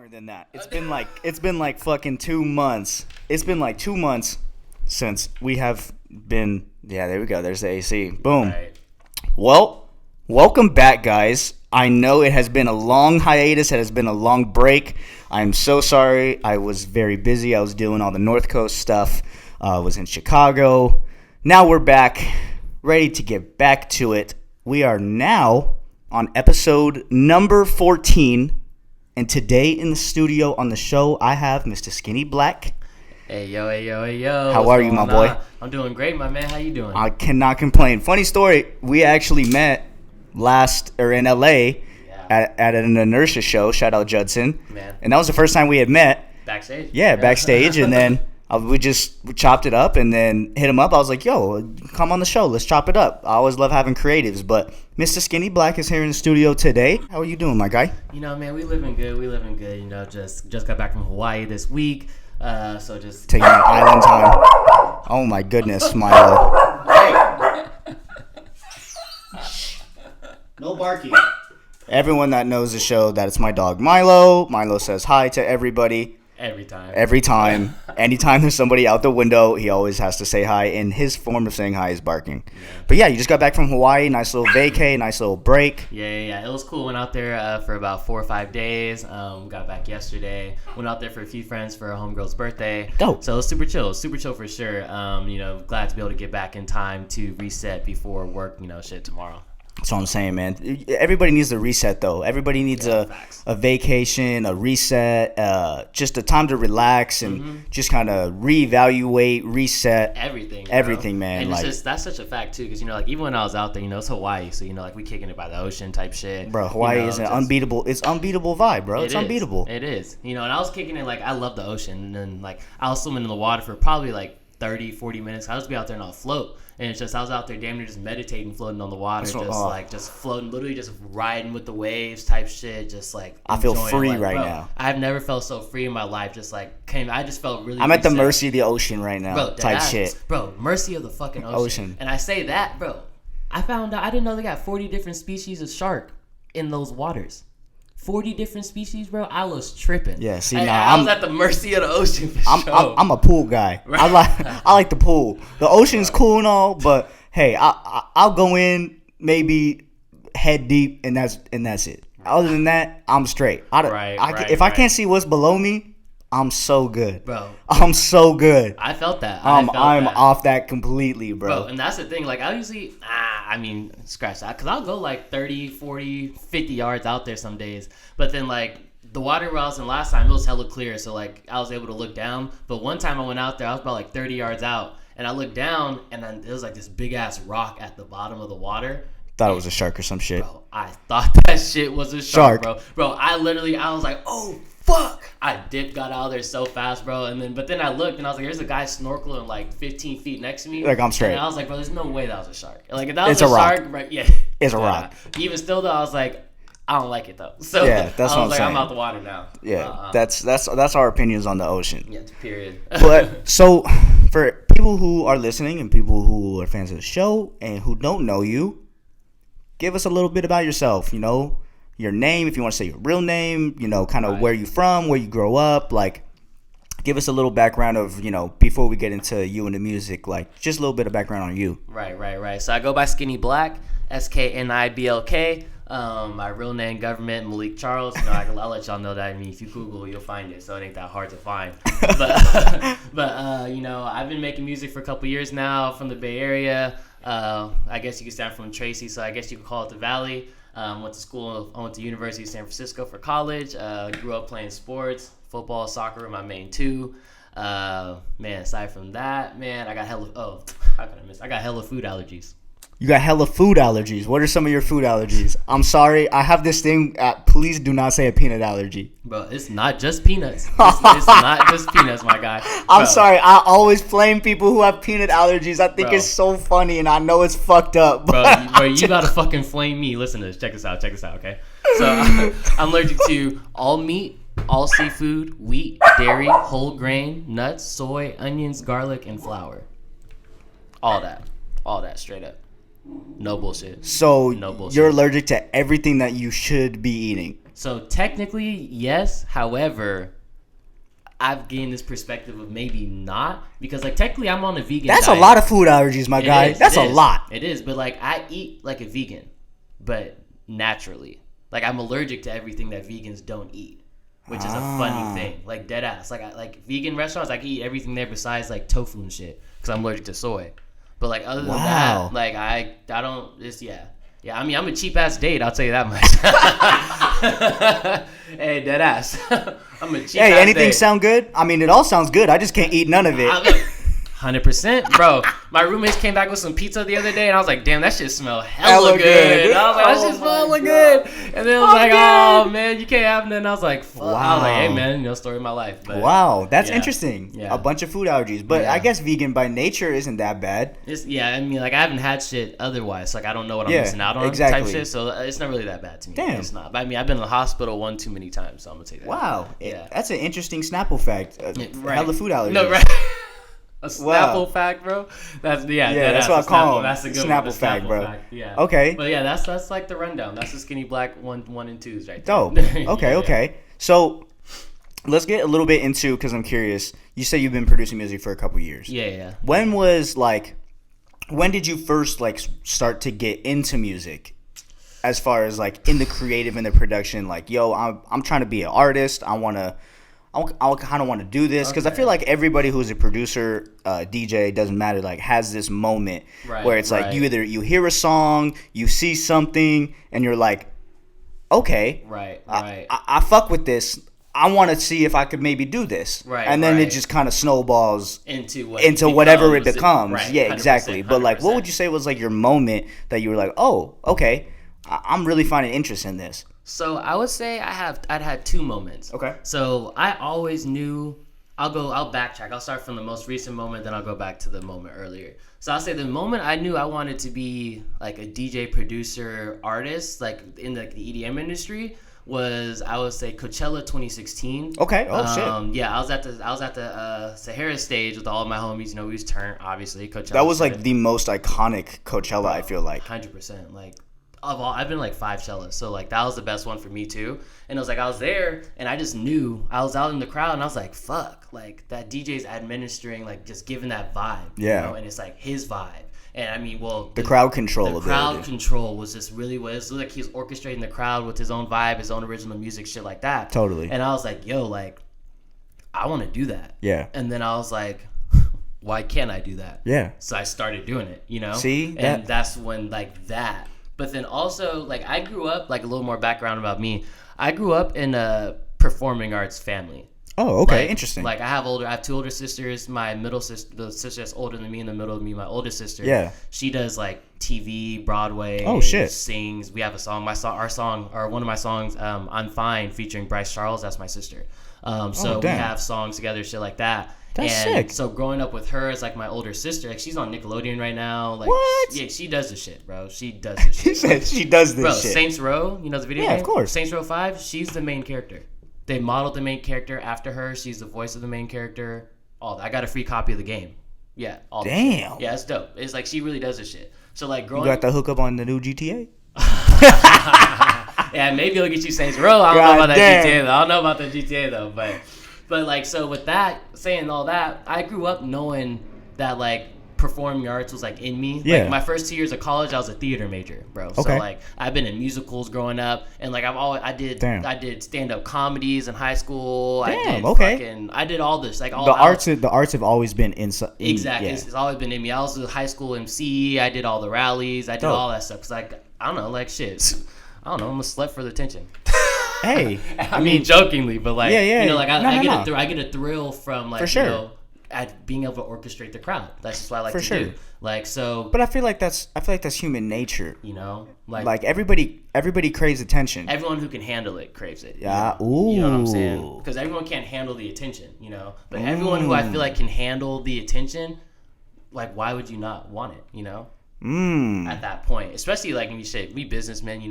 longer than that. It's been like fucking 2 months. It's been like 2 months since we have been. Yeah, there we go. There's the AC. Boom. Right. Well, welcome back, guys. I know it has been a long hiatus. It has been a long break. I'm so sorry. I was very busy. I was doing all the North Coast stuff. I was in Chicago. Now we're back, ready to get back to it. We are now on episode number 14. And today in the studio on the show, I have Mr. SKNIBLK. Hey, yo, hey, yo, hey, yo. How are you, my boy? I'm doing great, my man. How you doing? I cannot complain. Funny story, we actually met in LA at an Inertia show. Shout out Judson. Man. And that was the first time we had met. Backstage? Yeah, backstage. And then we chopped it up and then hit him up. I was like, yo, come on the show. Let's chop it up. I always love having creatives. But Mr. SKNIBLK is here in the studio today. How are you doing, my guy? You know, man, we living good. You know, just got back from Hawaii this week. So just taking an island time. Oh, my goodness, Milo. Hey. No barking. Everyone that knows the show, that it's my dog Milo. Milo says hi to everybody. Every time. Anytime there's somebody out the window, he always has to say hi, and his form of saying hi is barking. Yeah. But yeah, you just got back from Hawaii. Nice little vacay, nice little break. Yeah. It was cool. Went out there for about 4 or 5 days. Got back yesterday. Went out there for a few friends for a homegirl's birthday. Dope. So it was super chill for sure. You know, glad to be able to get back in time to reset before work, tomorrow. That's what I'm saying, man. Everybody needs a reset, though. Everybody needs a vacation, a reset, just a time to relax and just kind of reevaluate, reset. Everything, man. And that's such a fact, too, because, even when I was out there, it's Hawaii. So, we kicking it by the ocean type shit. Bro, Hawaii is an unbeatable vibe, bro. It's unbeatable. It is. And I was kicking it, I love the ocean. And, I was swimming in the water for probably, 30, 40 minutes. I just be out there and I'll float. And it's just, I was out there damn near just meditating, floating on the water, just floating, literally just riding with the waves type shit, just I feel free now. I've never felt so free in my life, I just felt really I'm at the mercy of the ocean right now, bro, type shit. Bro, mercy of the fucking ocean. And I say that, bro, I found out, I didn't know they got 40 different species of shark in those waters. 40 different species, bro. I was tripping. Yeah, see, I was at the mercy of the ocean for sure. I'm a pool guy. Right. I like the pool. The ocean's cool and all, but hey, I'll go in maybe head deep and that's it. Other than that, I'm straight. If I can't see what's below me, I'm so good, bro. I'm so good. I felt that. I'm off that completely, bro. And that's the thing. I usually, scratch that. Because I'll go 30, 40, 50 yards out there some days. But then, the water where I was in last time, it was hella clear. So, I was able to look down. But one time I went out there, I was about 30 yards out. And I looked down, and then there was this big-ass rock at the bottom of the water. Thought it was a shark or some shit. Bro, I thought that shit was a shark. Bro. I was like, oh, fuck. I got out of there so fast, bro. But then I looked and I was like, there's a guy snorkeling 15 feet next to me. I'm straight. And I was like, bro, there's no way that was a shark. If that was a shark, rock. Right? Yeah. It's a rock. Even still though, I was like, I don't like it though. So yeah, that's what I'm saying. I'm out the water now. Yeah, that's our opinions on the ocean. Yeah, period. But so for people who are listening and people who are fans of the show and who don't know you, give us a little bit about yourself. Your name, if you want to say your real name, kind of where you from, where you grow up, give us a little background of, before we get into you and the music, just a little bit of background on you. Right. So I go by SKNIBLK, SKNIBLK. My real name, government, Malik Charles. I'll let y'all know that. If you Google, you'll find it, so it ain't that hard to find. But I've been making music for a couple years now from the Bay Area. I guess you could say I'm from Tracy, so I guess you could call it the Valley. I went to University of San Francisco for college. Grew up playing sports, football, soccer were my main two. Aside from that, I got hella food allergies. You got hella food allergies. What are some of your food allergies? I'm sorry, I have this thing. Please do not say a peanut allergy. Bro, it's not just peanuts. It's not just peanuts, my guy. I'm sorry. I always flame people who have peanut allergies. I think it's so funny, and I know it's fucked up. Bro, you gotta fucking flame me. Listen to this. Check this out, okay? So I'm allergic to all meat, all seafood, wheat, dairy, whole grain, nuts, soy, onions, garlic, and flour. All that, straight up. No bullshit. So you're allergic to everything that you should be eating. So technically, yes. However, I've gained this perspective of maybe not, because like technically I'm on a vegan That's diet. a lot of food allergies, my guy. That's a lot. It is, but like I eat like a vegan, but naturally. Like I'm allergic to everything that vegans don't eat, which is a funny thing. Like dead ass. Like vegan restaurants, I can eat everything there besides like tofu and shit, because I'm allergic to soy. But like other than that, like I don't. It's yeah. I mean, I'm a cheap ass date. I'll tell you that much. Hey, dead ass. I'm a cheap. Hey, anything sound good? I mean, it all sounds good. I just can't eat none of it. 100%, bro. My roommates came back with some pizza the other day, and I was like, "Damn, that shit smell hella good." I was like, "That shit smell hella good." And then I was like, "Oh man, you can't have none." I was like, "Fuck." Wow. I was like, "Hey man, story of my life." But, wow, that's interesting. Yeah. A bunch of food allergies, but I guess vegan by nature isn't that bad. I mean, like I haven't had shit otherwise. Like I don't know what I'm missing out on type shit. So it's not really that bad to me. Damn, it's not. But I mean, I've been in the hospital one too many times, so I'm gonna take that. Wow, that's an interesting Snapple fact. Hella food allergies. No, right. A Snapple fact, bro. That's that's what I call them. That's a good Snapple fact, bro. Fact. Yeah. Okay. But yeah, that's like the rundown. That's the Skinny Black 1 and 2s right there. Dope. Okay. So let's get a little bit into, because I'm curious. You say you've been producing music for a couple years. Yeah. When did you first like start to get into music? As far as like in the creative and the production, like yo, I'm trying to be an artist. I kind of want to do this, because I feel like everybody who's a producer, DJ, doesn't matter, like has this moment where it's like you hear a song, you see something, and you're like, okay, I fuck with this. I want to see if I could maybe do this, and then it just kind of snowballs into whatever it becomes. Yeah, exactly. 100%. But like, what would you say was like your moment that you were like, oh, okay, I'm really finding interest in this? So I would say I'd had two moments. Okay. So I always knew. I'll backtrack. I'll start from the most recent moment, then I'll go back to the moment earlier. So I'll say the moment I knew I wanted to be like a DJ, producer, artist, like in the EDM industry, was, I would say, Coachella 2016. Okay. Oh shit. Yeah, I was at the Sahara stage with all of my homies. We was turned, obviously. Coachella. That was like the most iconic Coachella. I feel like 100%. Like. Of all, I've been like 5 Cellas, so like that was the best one for me too. And it was like I was there, and I just knew I was out in the crowd, and I was like, "Fuck!" Like that DJ's administering, like just giving that vibe, and it's like his vibe. And I mean, the crowd control. The crowd control was just really what it was like. He was orchestrating the crowd with his own vibe, his own original music, shit like that. Totally. And I was like, "Yo, like, I want to do that." Yeah. And then I was like, "Why can't I do that?" Yeah. So I started doing it. See, and that's when like that. But then also, like, I grew up, like, a little more background about me. I grew up in a performing arts family. Oh, okay. Interesting. Like, I have 2 older sisters. My middle sister, the sister that's older than me, in the middle of me, my older sister. She does, like, TV, Broadway. Oh, shit. Sings. We have a song. One of my songs, I'm Fine, featuring Bryce Charles. That's my sister. So we have songs together, shit like that. That's sick. So growing up with her as like my older sister, like she's on Nickelodeon right now. Like, what? She does the shit, bro. She does the shit. She said she does this shit. Saints Row, the video game? Yeah, of course. Saints Row 5, she's the main character. They modeled the main character after her. She's the voice of the main character. All that. I got a free copy of the game. Yeah. All damn. Yeah, it's dope. It's like she really does this shit. So like growing up. You got the hookup on the new GTA? Yeah, maybe it'll get you Saints Row. I don't know about that GTA though. I don't know about the GTA though, But like, so with that, saying all that, I grew up knowing that like performing arts was like in me. Yeah. Like my first 2 years of college, I was a theater major, bro. Okay. So like I've been in musicals growing up, and like I did stand up comedies in high school. I did all this, like all the arts have always been inside. Exactly, it's always been in me. I was a high school MC. I did all the rallies. I did all that stuff. Cause like I don't know, like shit. I don't know. I'm a slut for the attention. Hey, I mean jokingly, but like, like I get a thrill from like, for sure. At being able to orchestrate the crowd. That's just what I like to do. Like, so. But I feel like that's human nature. Like everybody craves attention. Everyone who can handle it craves it. Yeah. Ooh. You know what I'm saying? Because everyone can't handle the attention. But everyone who I feel like can handle the attention, like, why would you not want it? At that point, especially like when you say we businessmen,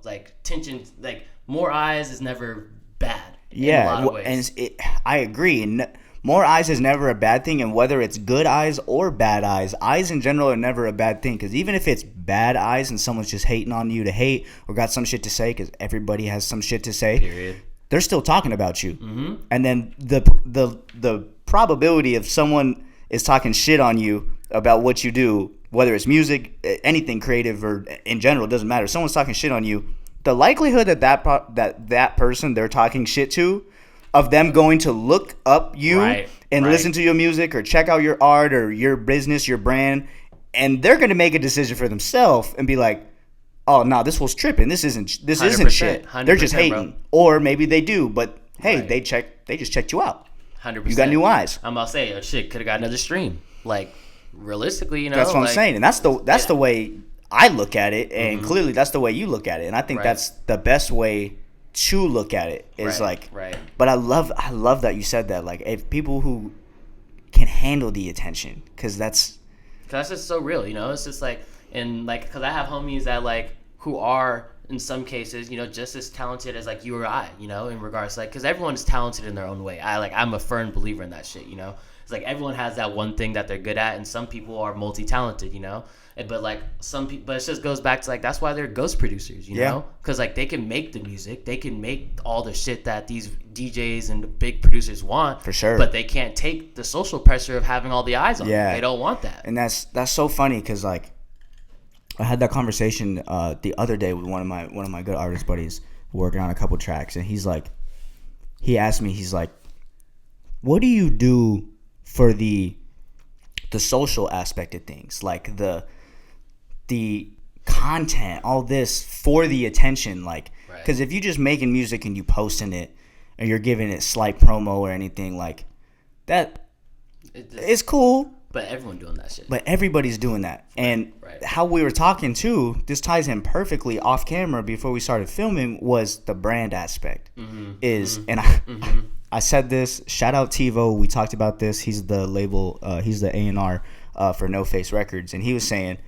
like tension, like more eyes is never bad. Yeah, in a lot of ways. And I agree. And more eyes is never a bad thing, and whether it's good eyes or bad eyes in general are never a bad thing, because even if it's bad eyes and someone's just hating on you to hate or got some shit to say, because everybody has some shit to say, period, they're still talking about you. And then the probability of someone is talking shit on you about what you do, whether it's music, anything creative, or in general, it doesn't matter. Someone's talking shit on you. The likelihood that person they're talking shit to, of them going to look up you and listen to your music or check out your art or your business, your brand, and they're going to make a decision for themselves and be like, oh no, this was tripping. This isn't shit. They're just hating, bro. Or maybe they do, but hey, they just checked you out. 100%. You got new eyes. I'm about to say, shit, could have got another stream. Like, realistically, you know, that's what I'm saying, and that's the way I look at it, and clearly that's the way you look at it, and I think that's the best way to look at it. Is But I love that you said that. Like, if people who can handle the attention, because that's just so real, you know. It's just like, and like, because I have homies that like who are in some cases, you know, just as talented as like you or I, you know, in regards to, like, because everyone is talented in their own way. I'm a firm believer in that shit, you know. It's like everyone has that one thing that they're good at, and some people are multi-talented, you know. But like some people, but it just goes back to like that's why they're ghost producers, you know, because like they can make the music, they can make all the shit that these DJs and big producers want, for sure. But they can't take the social pressure of having all the eyes on them. They don't want that, and that's so funny because like I had that conversation the other day with one of my good artist buddies working on a couple tracks, and he asked me, he's like, what do you do for the social aspect of things, like the content, all this for the attention, like, because if you just making music and you posting it and you're giving it slight promo or anything like that, it's cool, but everyone doing that shit, but everybody's doing that. And how we were talking too, this ties in perfectly off camera before we started filming, was the brand aspect. And I said this, shout out TiVo, we talked about this, he's the label, he's the A&R for No Face Records, and he was saying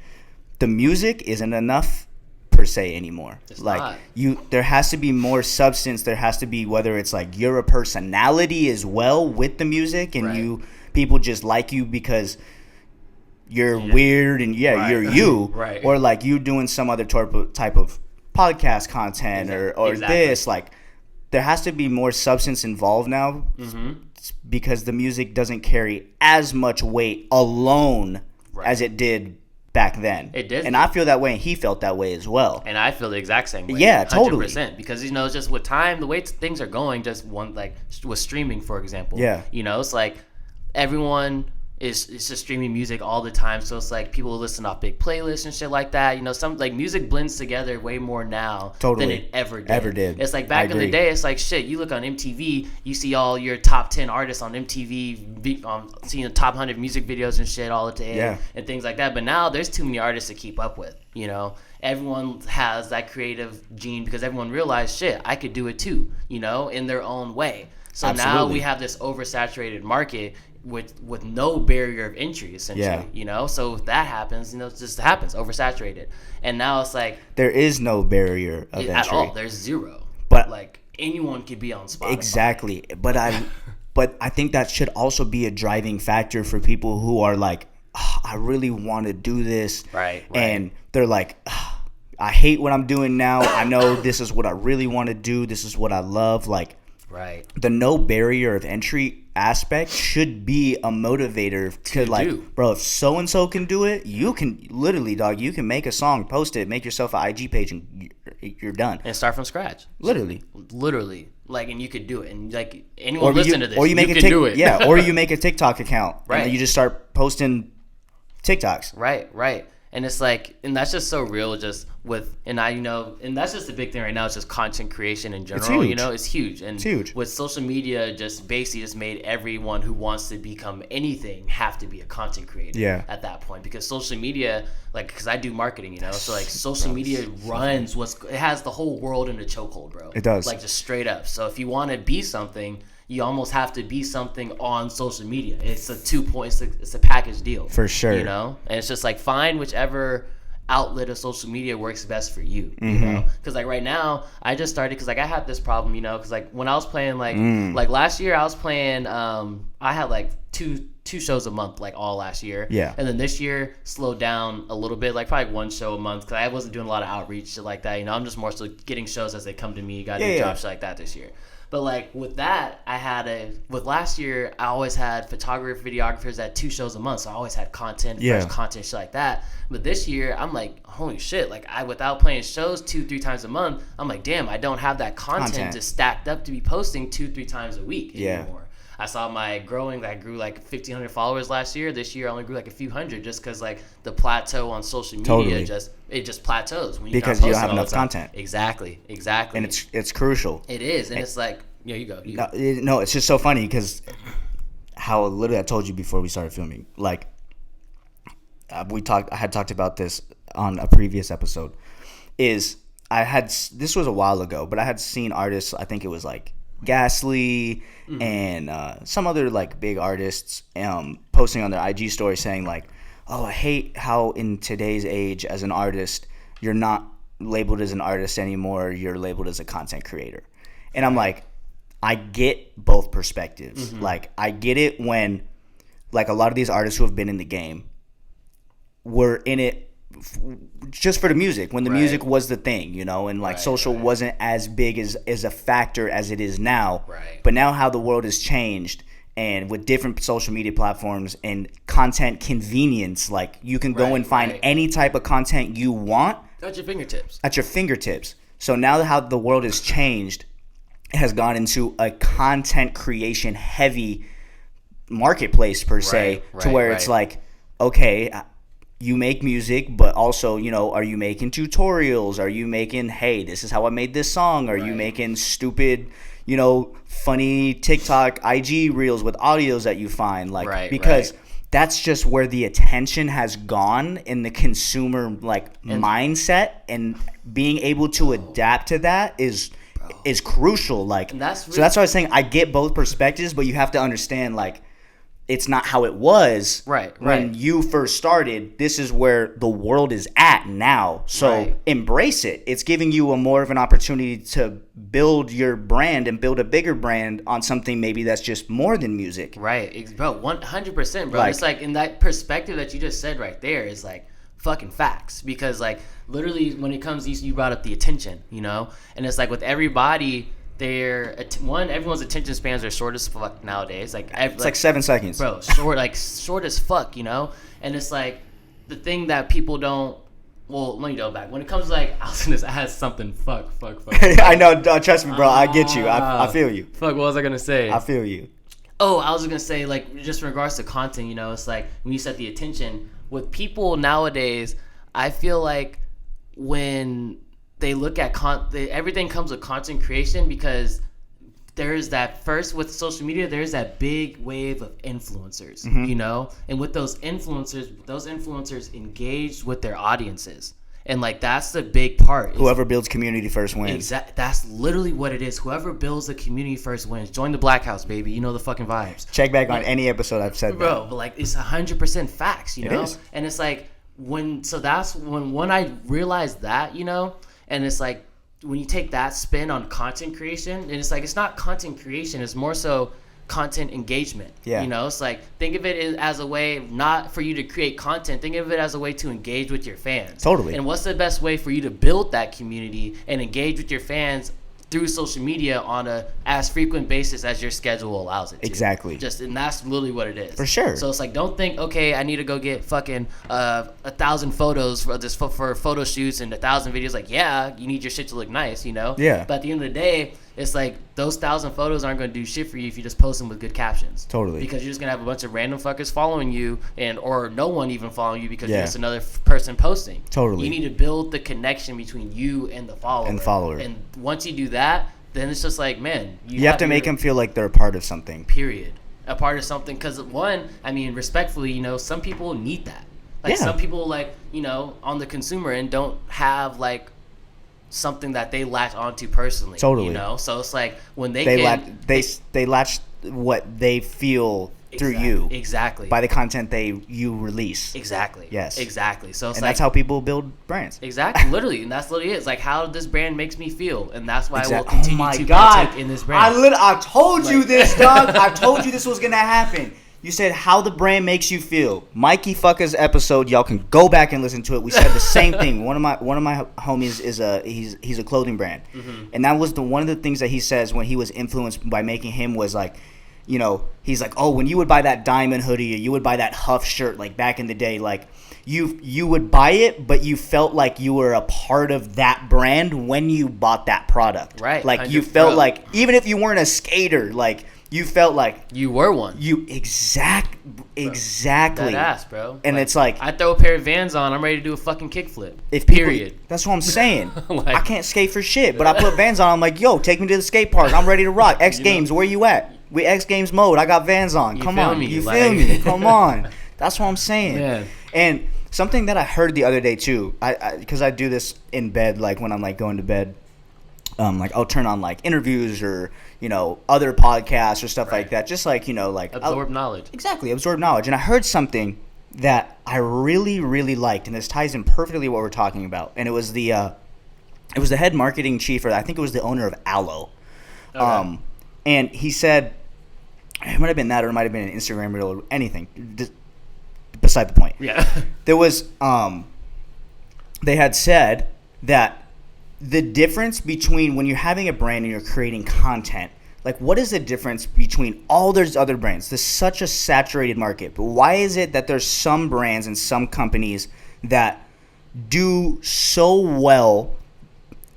the music isn't enough per se anymore. It's like not. There has to be more substance, there has to be, whether it's like you're a personality as well with the music, and people just like you because you're weird and you're you, or like you doing some other type of podcast content or this, like there has to be more substance involved now, because the music doesn't carry as much weight alone as it did back then. It did, and I feel that way, and he felt that way as well. And I feel the exact same way. Yeah, totally. 100%. Because, you know, just with time, the way things are going, just one, like with streaming, for example. Yeah. You know, it's like everyone is just streaming music all the time, so it's like people listen off big playlists and shit like that. You know, some like music blends together way more now than it ever did. It's like back in the day, it's like shit. You look on MTV, you see all your top 10 artists on MTV, seeing the top 100 music videos and shit all the day, and things like that. But now there's too many artists to keep up with. You know, everyone has that creative gene because everyone realized shit, I could do it too. You know, in their own way. So now we have this oversaturated market with no barrier of entry, essentially, you know? So if that happens, you know, it just happens, oversaturated. And now it's like... there is no barrier of entry. At all. There's zero. But like, anyone could be on Spotify. Exactly. But I think that should also be a driving factor for people who are like, oh, I really want to do this. Right. And they're like, oh, I hate what I'm doing now. I know this is what I really want to do. This is what I love. Like, the no barrier of entry aspect should be a motivator to like, bro, if so and so can do it, you can literally, dog, you can make a song, post it, make yourself an IG page, and you're done, and start from scratch. Literally, like, and you could do it, and like anyone listen to this, or you can do it. Yeah, or you make a TikTok account, and then you just start posting TikToks. Right. And it's like, and that's just so real, just with, and I, you know, and that's just the big thing right now. It's just content creation in general. It's huge. You know, it's huge. And it's huge. With social media, just basically just made everyone who wants to become anything have to be a content creator. Yeah. At that point, because social media, like, because I do marketing, you know, so like social media runs it has the whole world in a chokehold, bro. It does. Like, just straight up. So if you want to be something, you almost have to be something on social media. It's a 2 point. It's a package deal for sure. You know, and it's just like find whichever outlet of social media works best for you, you know? Because like right now, I just started because like I had this problem, you know, because like when I was playing like last year I was playing, I had like two shows a month like all last year. Yeah. And then this year slowed down a little bit, like probably one show a month because I wasn't doing a lot of outreach shit like that, you know? I'm just more so getting shows as they come to me, got new jobs, shit like that this year. But like with that, with last year, I always had photographers, videographers at 2 shows a month. So I always had content, fresh content, shit like that. But this year, I'm like, holy shit, like without playing shows 2-3 times a month, I'm like, damn, I don't have that content just stacked up to be posting 2-3 times a week anymore. I saw my growing, I grew like 1,500 followers last year. This year I only grew like a few hundred just because like the plateau on social media just plateaus. When because you don't have enough content. Exactly. And it's crucial. It is. And it's like, yeah, you go. No, it's just so funny because how literally I told you before we started filming. Like I had talked about this on a previous episode. This was a while ago, but I had seen artists. I think it was like Ghastly and some other like big artists posting on their IG story saying like, oh, I hate how in today's age as an artist you're not labeled as an artist anymore, you're labeled as a content creator. And I'm like, I get both perspectives. Like I get it when like a lot of these artists who have been in the game were in it just for the music, when the music was the thing, you know, and like social wasn't as big as a factor as it is now. But now how the world has changed, and with different social media platforms and content convenience, like you can go and find any type of content you want at your fingertips. So now how the world has changed, it has gone into a content creation heavy marketplace per se, to where it's like, okay, you make music, but also, you know, are you making tutorials? Are you making, hey, this is how I made this song? Are you making stupid, you know, funny TikTok, IG reels with audios that you find? Like, because that's just where the attention has gone in the consumer, like, mindset, and being able to adapt to that is crucial. Like, so that's why I was saying I get both perspectives, but you have to understand, like, it's not how it was when you first started. This is where the world is at now. So embrace it. It's giving you more of an opportunity to build your brand and build a bigger brand on something maybe that's just more than music. Right. Bro, 100%, bro. Like, it's like in that perspective that you just said right there is like fucking facts. Because like literally when it comes to you brought up the attention, you know? And it's like with everybody, everyone's attention spans are short as fuck nowadays. Like it's like 7 seconds, bro. Short as fuck, you know. And it's like the thing that people don't. Well, let me go back. When it comes to like, I had something. Fuck. I know. Trust me, bro. I get you. I feel you. Fuck. What was I gonna say? I feel you. Oh, I was gonna say like just in regards to content. You know, it's like when you set the attention with people nowadays. I feel like when they look at everything comes with content creation, because there's that first with social media, there's that big wave of influencers, you know, and with those influencers engaged with their audiences, and like that's the big part. Whoever builds community first wins. Exactly, that's literally what it is. Whoever builds the community first wins. Join the Black House, baby. You know the fucking vibes. Check back on any episode I've said, bro. But like it's 100% facts, you know, and it's like that's when I realized that, you know. And it's like when you take that spin on content creation, and it's like it's not content creation, it's more so content engagement. You know, it's like think of it as a way not for you to create content, think of it as a way to engage with your fans. Totally. And what's the best way for you to build that community and engage with your fans through social media on a as frequent basis as your schedule allows it to. Exactly. And that's literally what it is. For sure. So it's like, don't think, okay, I need to go get fucking 1,000 photos for photo shoots and 1,000 videos. Like, yeah, you need your shit to look nice, you know? Yeah. But at the end of the day, it's like those 1,000 photos aren't going to do shit for you if you just post them with good captions. Totally. Because you're just going to have a bunch of random fuckers following you or no one even following you because you're just another person posting. Totally. You need to build the connection between you and the follower. And once you do that, then it's just like, man. You have to make them feel like they're a part of something. Period. A part of something. Because one, I mean, respectfully, you know, some people need that. Like some people, like, you know, on the consumer end don't have, like, something that they latch onto personally. Totally. You know? So it's like when they latch what they feel through you. Exactly. By the content you release. Exactly. Yes. Exactly. So it's and that's how people build brands. Exactly. Literally. And that's literally it. It's like how this brand makes me feel. And that's why I will Oh continue my to God. partake in this brand. I told you this, dog. I told you this was going to happen. You said how the brand makes you feel. Mikey Fucker's episode, y'all can go back and listen to it. We said the same thing. One of my homies is he's a clothing brand, and that was one of the things that he says when he was influenced by making him was like, you know, he's like, oh, when you would buy that diamond hoodie or you would buy that Huff shirt, like back in the day, like you would buy it, but you felt like you were a part of that brand when you bought that product, right? Like you felt like even if you weren't a skater, like. You felt like you were one. Exactly. That ass, bro. And it's like I throw a pair of Vans on, I'm ready to do a fucking kickflip. Period. That's what I'm saying. Like, I can't skate for shit, but I put Vans on. I'm like, yo, take me to the skate park. I'm ready to rock. X Games, where you at? We X Games mode. I got Vans on. Come on, you feel me? Come on. That's what I'm saying. Man. And something that I heard the other day too, because I do this in bed, like when I'm like going to bed. Like I'll turn on like interviews or, you know, other podcasts or stuff like that. Just like, you know, like absorb knowledge. Exactly. Absorb knowledge. And I heard something that I really, really liked. And this ties in perfectly what we're talking about. And it was the head marketing chief, or I think it was the owner of Aloe. Okay. And he said, it might have been that, or it might have been an Instagram reel or anything. Beside the point. Yeah. There was, they had said that the difference between when you're having a brand and you're creating content, like what is the difference between all those other brands? There's such a saturated market, but why is it that there's some brands and some companies that do so well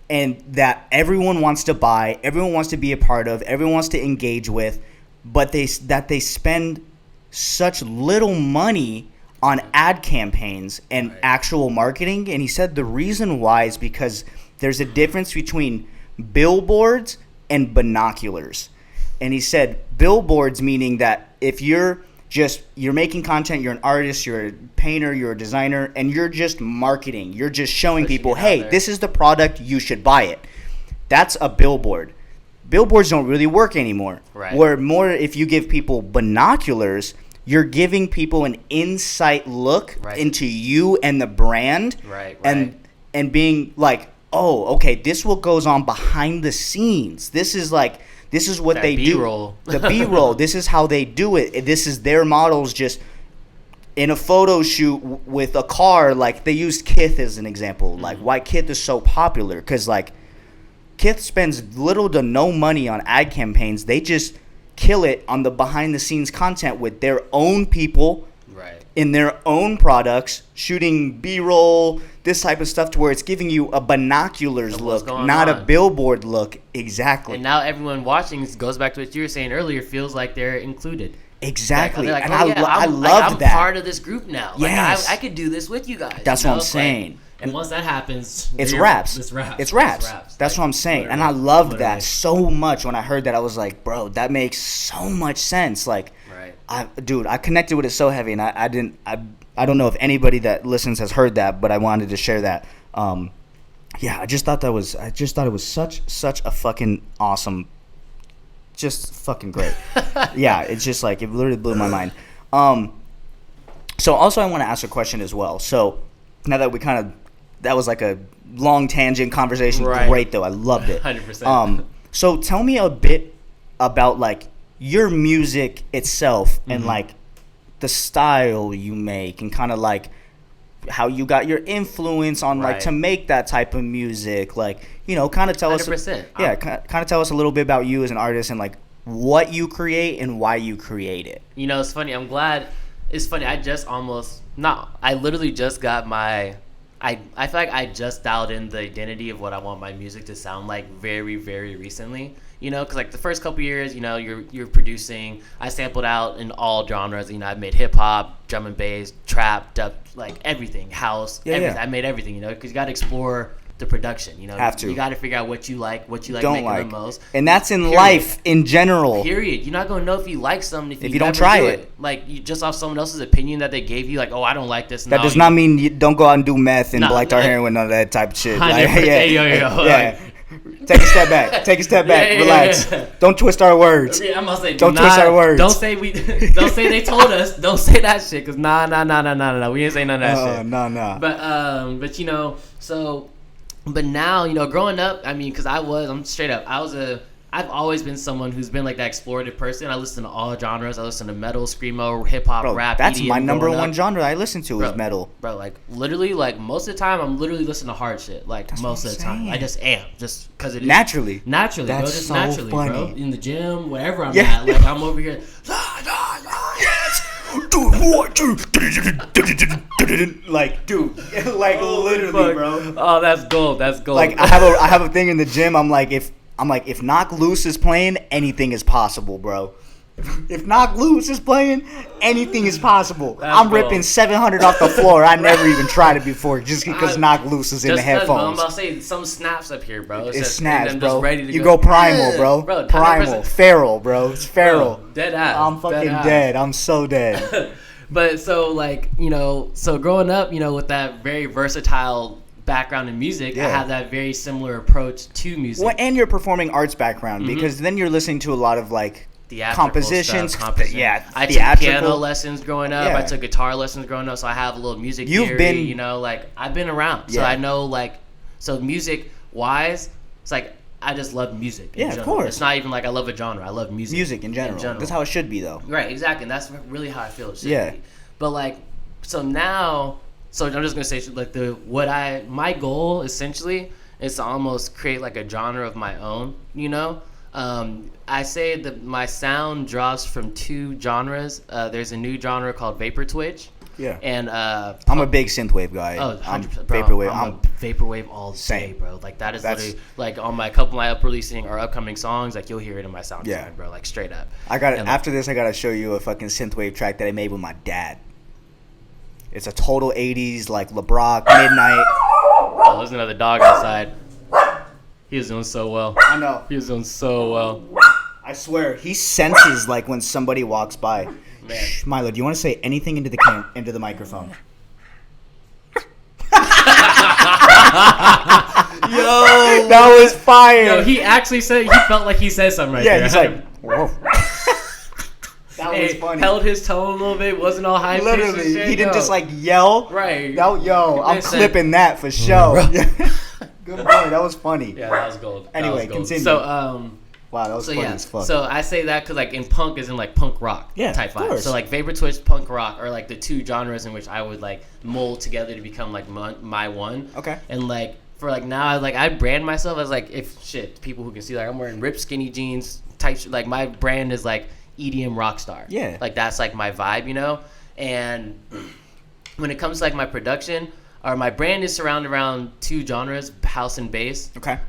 and that everyone wants to buy, everyone wants to be a part of, everyone wants to engage with, but they spend such little money on ad campaigns and actual marketing? And he said the reason why is because there's a difference between billboards and binoculars. And he said billboards meaning that if you're making content, you're an artist, you're a painter, you're a designer, and you're just marketing. You're just showing people, hey, this is the product, you should buy it. That's a billboard. Billboards don't really work anymore. Right. Where more if you give people binoculars, you're giving people an insight look into you and the brand. Right. And being like, oh, okay, this is what goes on behind the scenes. This is what that they B-roll. do. The B-roll. This is how they do it. This is their models just in a photo shoot with a car. Like they used Kith as an example. Like why Kith is so popular. Because like Kith spends little to no money on ad campaigns. They just kill it on the behind the scenes content with their own people. In their own products, shooting B-roll, this type of stuff to where it's giving you a binoculars look, not a billboard look. Exactly. And now everyone watching, goes back to what you were saying earlier, feels like they're included. Exactly. Like, and I love that. I'm part of this group now. Yes. Like I could do this with you guys. That's what I'm saying. And once that happens, it's raps. It's raps. It's raps. That's what I'm saying. And I loved that so much when I heard that. I was like, bro, that makes so much sense. Like, I connected with it so heavy, and I don't know if anybody that listens has heard that, but I wanted to share that. I just thought it was such a fucking awesome, just fucking great. Yeah, it's just like it literally blew my mind. So also I want to ask a question as well. So now that that was like a long tangent conversation. Great though, I loved it. 100%. So tell me a bit about like your music itself and like the style you make and kind of like how you got your influence on like to make that type of music, like, you know, kind of tell 100%. kind of tell us a little bit about you as an artist and like what you create and why you create it. You know, it's funny. It's funny. I literally just got my. I feel like I just dialed in the identity of what I want my music to sound like very, very recently. You know, because like the first couple years, you know, you're producing. I sampled out in all genres. You know, I've made hip hop, drum and bass, trap, dub, like everything, house, everything. I made everything. You know, because you got to explore the production. You know, you got to figure out what you like making the most. And that's in life in general. Period. You're not gonna know if you like something if you don't try it. Like you just off someone else's opinion that they gave you. Like, oh, I don't like this. That does not mean you don't go out and do meth and black tar heroin and all that type of shit. Like, Take a step back. Take a step back. Relax. Don't twist our words. I mean, I'm gonna say, don't twist our words. Don't say they told us. Don't say that shit. Cause nah. We ain't say none of that shit. No. But you know, so, but now, you know, growing up, I mean, cause I'm straight up. I've always been someone who's been like that explorative person. I listen to all genres. I listen to metal, screamo, hip hop, rap. That's EDM my number growing one up. genre I listen to is metal. Bro, like literally, like most of the time, I'm literally listening to hard shit. Like That's most of the time, I just am, just because it is naturally, bro. Just so naturally, funny. bro. In the gym, wherever I'm at, like I'm over here. Yes. Like, dude, like literally, bro. Oh, that's gold. That's gold. Like I have a thing in the gym. I'm like, if Knock Loose is playing, anything is possible, bro. If Knock Loose is playing, anything is possible. I'm ripping 700 off the floor. I never even tried it before, just because Knock Loose is in the headphones. Bro, I'm about to say some snaps up here, bro. It's snaps, bro. Ready to you go primal, bro. Bro, primal, feral, bro. It's feral. Bro, dead ass. I'm fucking dead. I'm so dead. But so like, you know, so growing up, you know, with that very versatile background in music, I have that very similar approach to music. Well, and your performing arts background, because then you're listening to a lot of like compositions. I took piano lessons growing up. I took guitar lessons growing up, so I have a little music theory, you know, like I've been around. So I know, like, so music wise, it's like I just love music in general. Of course. It's not even like I love a genre. I love music. Music in general. That's how it should be, though. Right, exactly. And that's really how I feel it should be. But like, so now, so I'm just gonna say, like, my goal essentially is to almost create like a genre of my own, you know. I say that my sound draws from two genres. There's a new genre called Vapor Twitch. Yeah. And I'm a big synthwave guy. Oh, 100%. Vaporwave. I'm a vaporwave all day, bro. Like that's literally like on my couple of my upcoming songs. Like you'll hear it in my soundtrack, bro. Like straight up. After this, I gotta show you a fucking synthwave track that I made with my dad. It's a total '80s like LeBrock Midnight. Oh, there's another dog outside. He was doing so well. I know. He was doing so well. I swear, he senses like when somebody walks by. Shh, Milo, do you want to say anything into the microphone? Yo, that was fire. Yo, he actually said, he felt like he said something there. Yeah, he's like, whoa. That was funny. Held his tone a little bit, wasn't all high pitched. Literally, he didn't just like yell. Right. I'm clipping that for sure. Good boy, that was funny. Yeah, that was gold. Anyway, continue. So, wow, that was funny as fuck. So I say that because like in punk is in like punk rock type vibe. So like Vapor Twitch, punk rock are like the two genres in which I would like mold together to become like my one. Okay. And like for like now, like I brand myself as like people who can see like I'm wearing ripped skinny jeans type shit. Like my brand is like EDM rock star. Yeah. Like that's like my vibe, you know. And when it comes to like my production. Or my brand is surrounded around two genres, house and bass. Okay.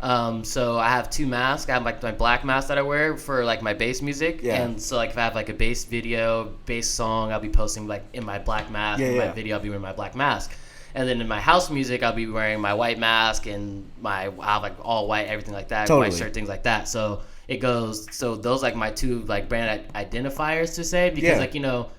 So I have two masks. I have like my black mask that I wear for like my bass music. Yeah. And so like if I have like a bass video, bass song, I'll be posting like in my black mask. Yeah, in my video, I'll be wearing my black mask. And then in my house music, I'll be wearing my white mask and I'll have like all white, everything like that, white shirt, things like that. So it goes. So those like my two like brand identifiers to say because like you know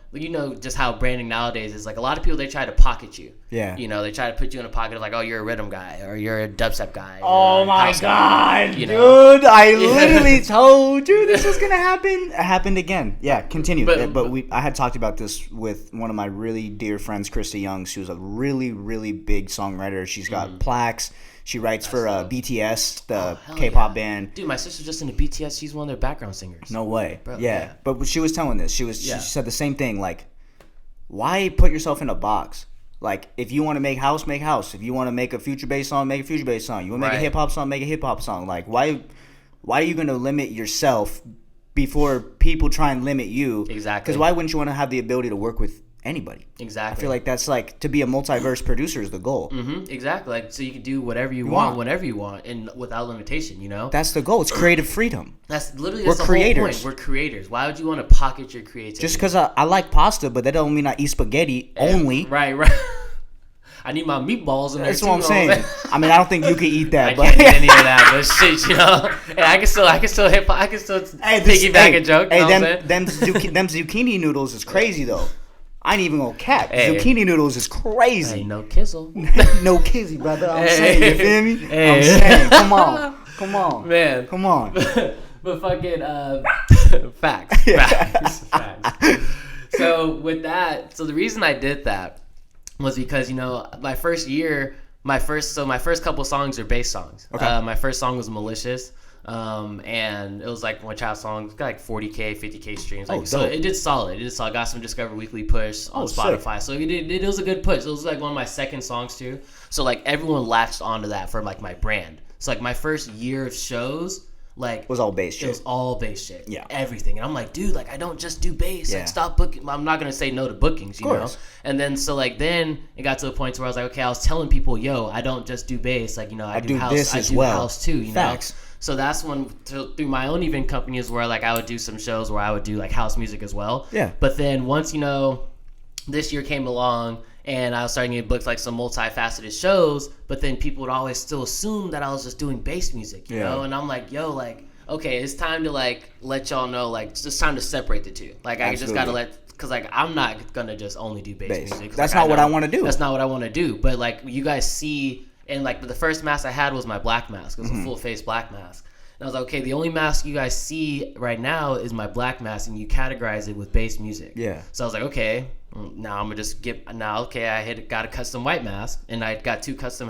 just how branding nowadays is like a lot of people they try to pocket you. Yeah. You know they try to put you in a pocket of like oh you're a rhythm guy or you're a dubstep guy. Oh my god, dude! I literally told you this was gonna happen. It happened again. Yeah, continue. But I had talked about this with one of my really dear friends, Krista Young. She was a really really big songwriter. She's got plaques. She writes for BTS, the K-pop band. Dude, my sister's just into BTS. She's one of their background singers. No way. Bro, yeah. But she was telling this. She said the same thing. Like, why put yourself in a box? Like, if you want to make house, make house. If you want to make a future-based song, make a future-based song. You want to make a hip-hop song, make a hip-hop song. Like, why are you going to limit yourself before people try and limit you? Exactly. Because why wouldn't you want to have the ability to work with anybody? Exactly. I feel like that's like to be a multiverse producer is the goal. Mm-hmm. Exactly. Like so you can do whatever you want, whenever you want, and without limitation. You know. That's the goal. It's creative freedom. That's literally the creators. Whole point. We're creators. Why would you want to pocket your creativity? Just because I like pasta, but that don't mean I eat spaghetti only. Right. I need my meatballs in there. That's what I'm saying. I mean, I don't think you can eat that. I can't eat any of that, but shit, you know. And I can still piggyback a joke. Hey, them zucchini noodles is crazy though. I ain't even gonna cap. Zucchini noodles is crazy. Hey, no kizzle. No kizzy, brother. I'm saying, you feel me? I'm saying, come Come on. Man. Come on. But fucking facts. So with that, so the reason I did that was because, you know, my first couple songs are bass songs. Okay. My first song was Malicious. And it was like one child song. It's got like 40K, 50K streams. Like, so it did solid. I got some Discover Weekly push on Spotify. Sick. So it was a good push. It was like one of my second songs too. So like everyone latched onto that for like my brand. So like my first year of shows, like was all bass shit. It was all bass shit. Yeah. Everything. And I'm like, dude, like I don't just do bass. Yeah. Like stop booking. I'm not gonna say no to bookings, you know. And then so like then it got to a point where I was like, okay, I was telling people, yo, I don't just do bass. Like, you know, I do house. This as well. House too. You Facts. know. So that's when through my own event companies where like I would do some shows where I would do like house music as well. Yeah. But then once, you know, this year came along. And I was starting to get booked like some multifaceted shows, but then people would always still assume that I was just doing bass music, you know? And I'm like, yo, like, okay, it's time to like let y'all know, like, it's just time to separate the two. Like, I just gotta because like I'm not gonna just only do bass music. That's not what I want to do. That's not what I want to do. But like you guys see, and like the first mask I had was my black mask. It was a full face black mask. And I was like, okay, the only mask you guys see right now is my black mask, and you categorize it with bass music. Yeah. So I was like, okay, now I'm gonna just got a custom white mask, and I got two custom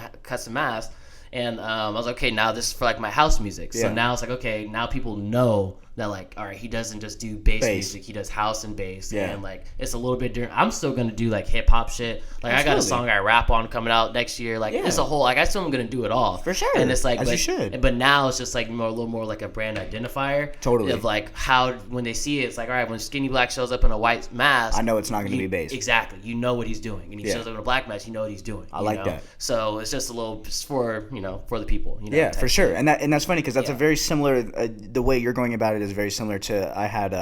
masks, and I was like, okay, now this is for like my house music. So now it's like, okay, now people know that like, all right, he doesn't just do bass music, he does house and bass, and like it's a little bit different. I'm still gonna do like hip hop shit. Like I got a song I rap on coming out next year. Like it's a whole like I still am gonna do it all for sure. And it's like, as you should. But now it's just like a little more like a brand identifier. Totally. Of like how when they see it, it's like, all right, when Skinny Black shows up in a white mask, I know it's not gonna be bass. Exactly. You know what he's doing, and he shows up in a black mask, you know what he's doing. I like that. So it's just a little just for for the people. You know, yeah, for sure. And that's funny because that's a very similar. The way you're going about it is very similar to. I had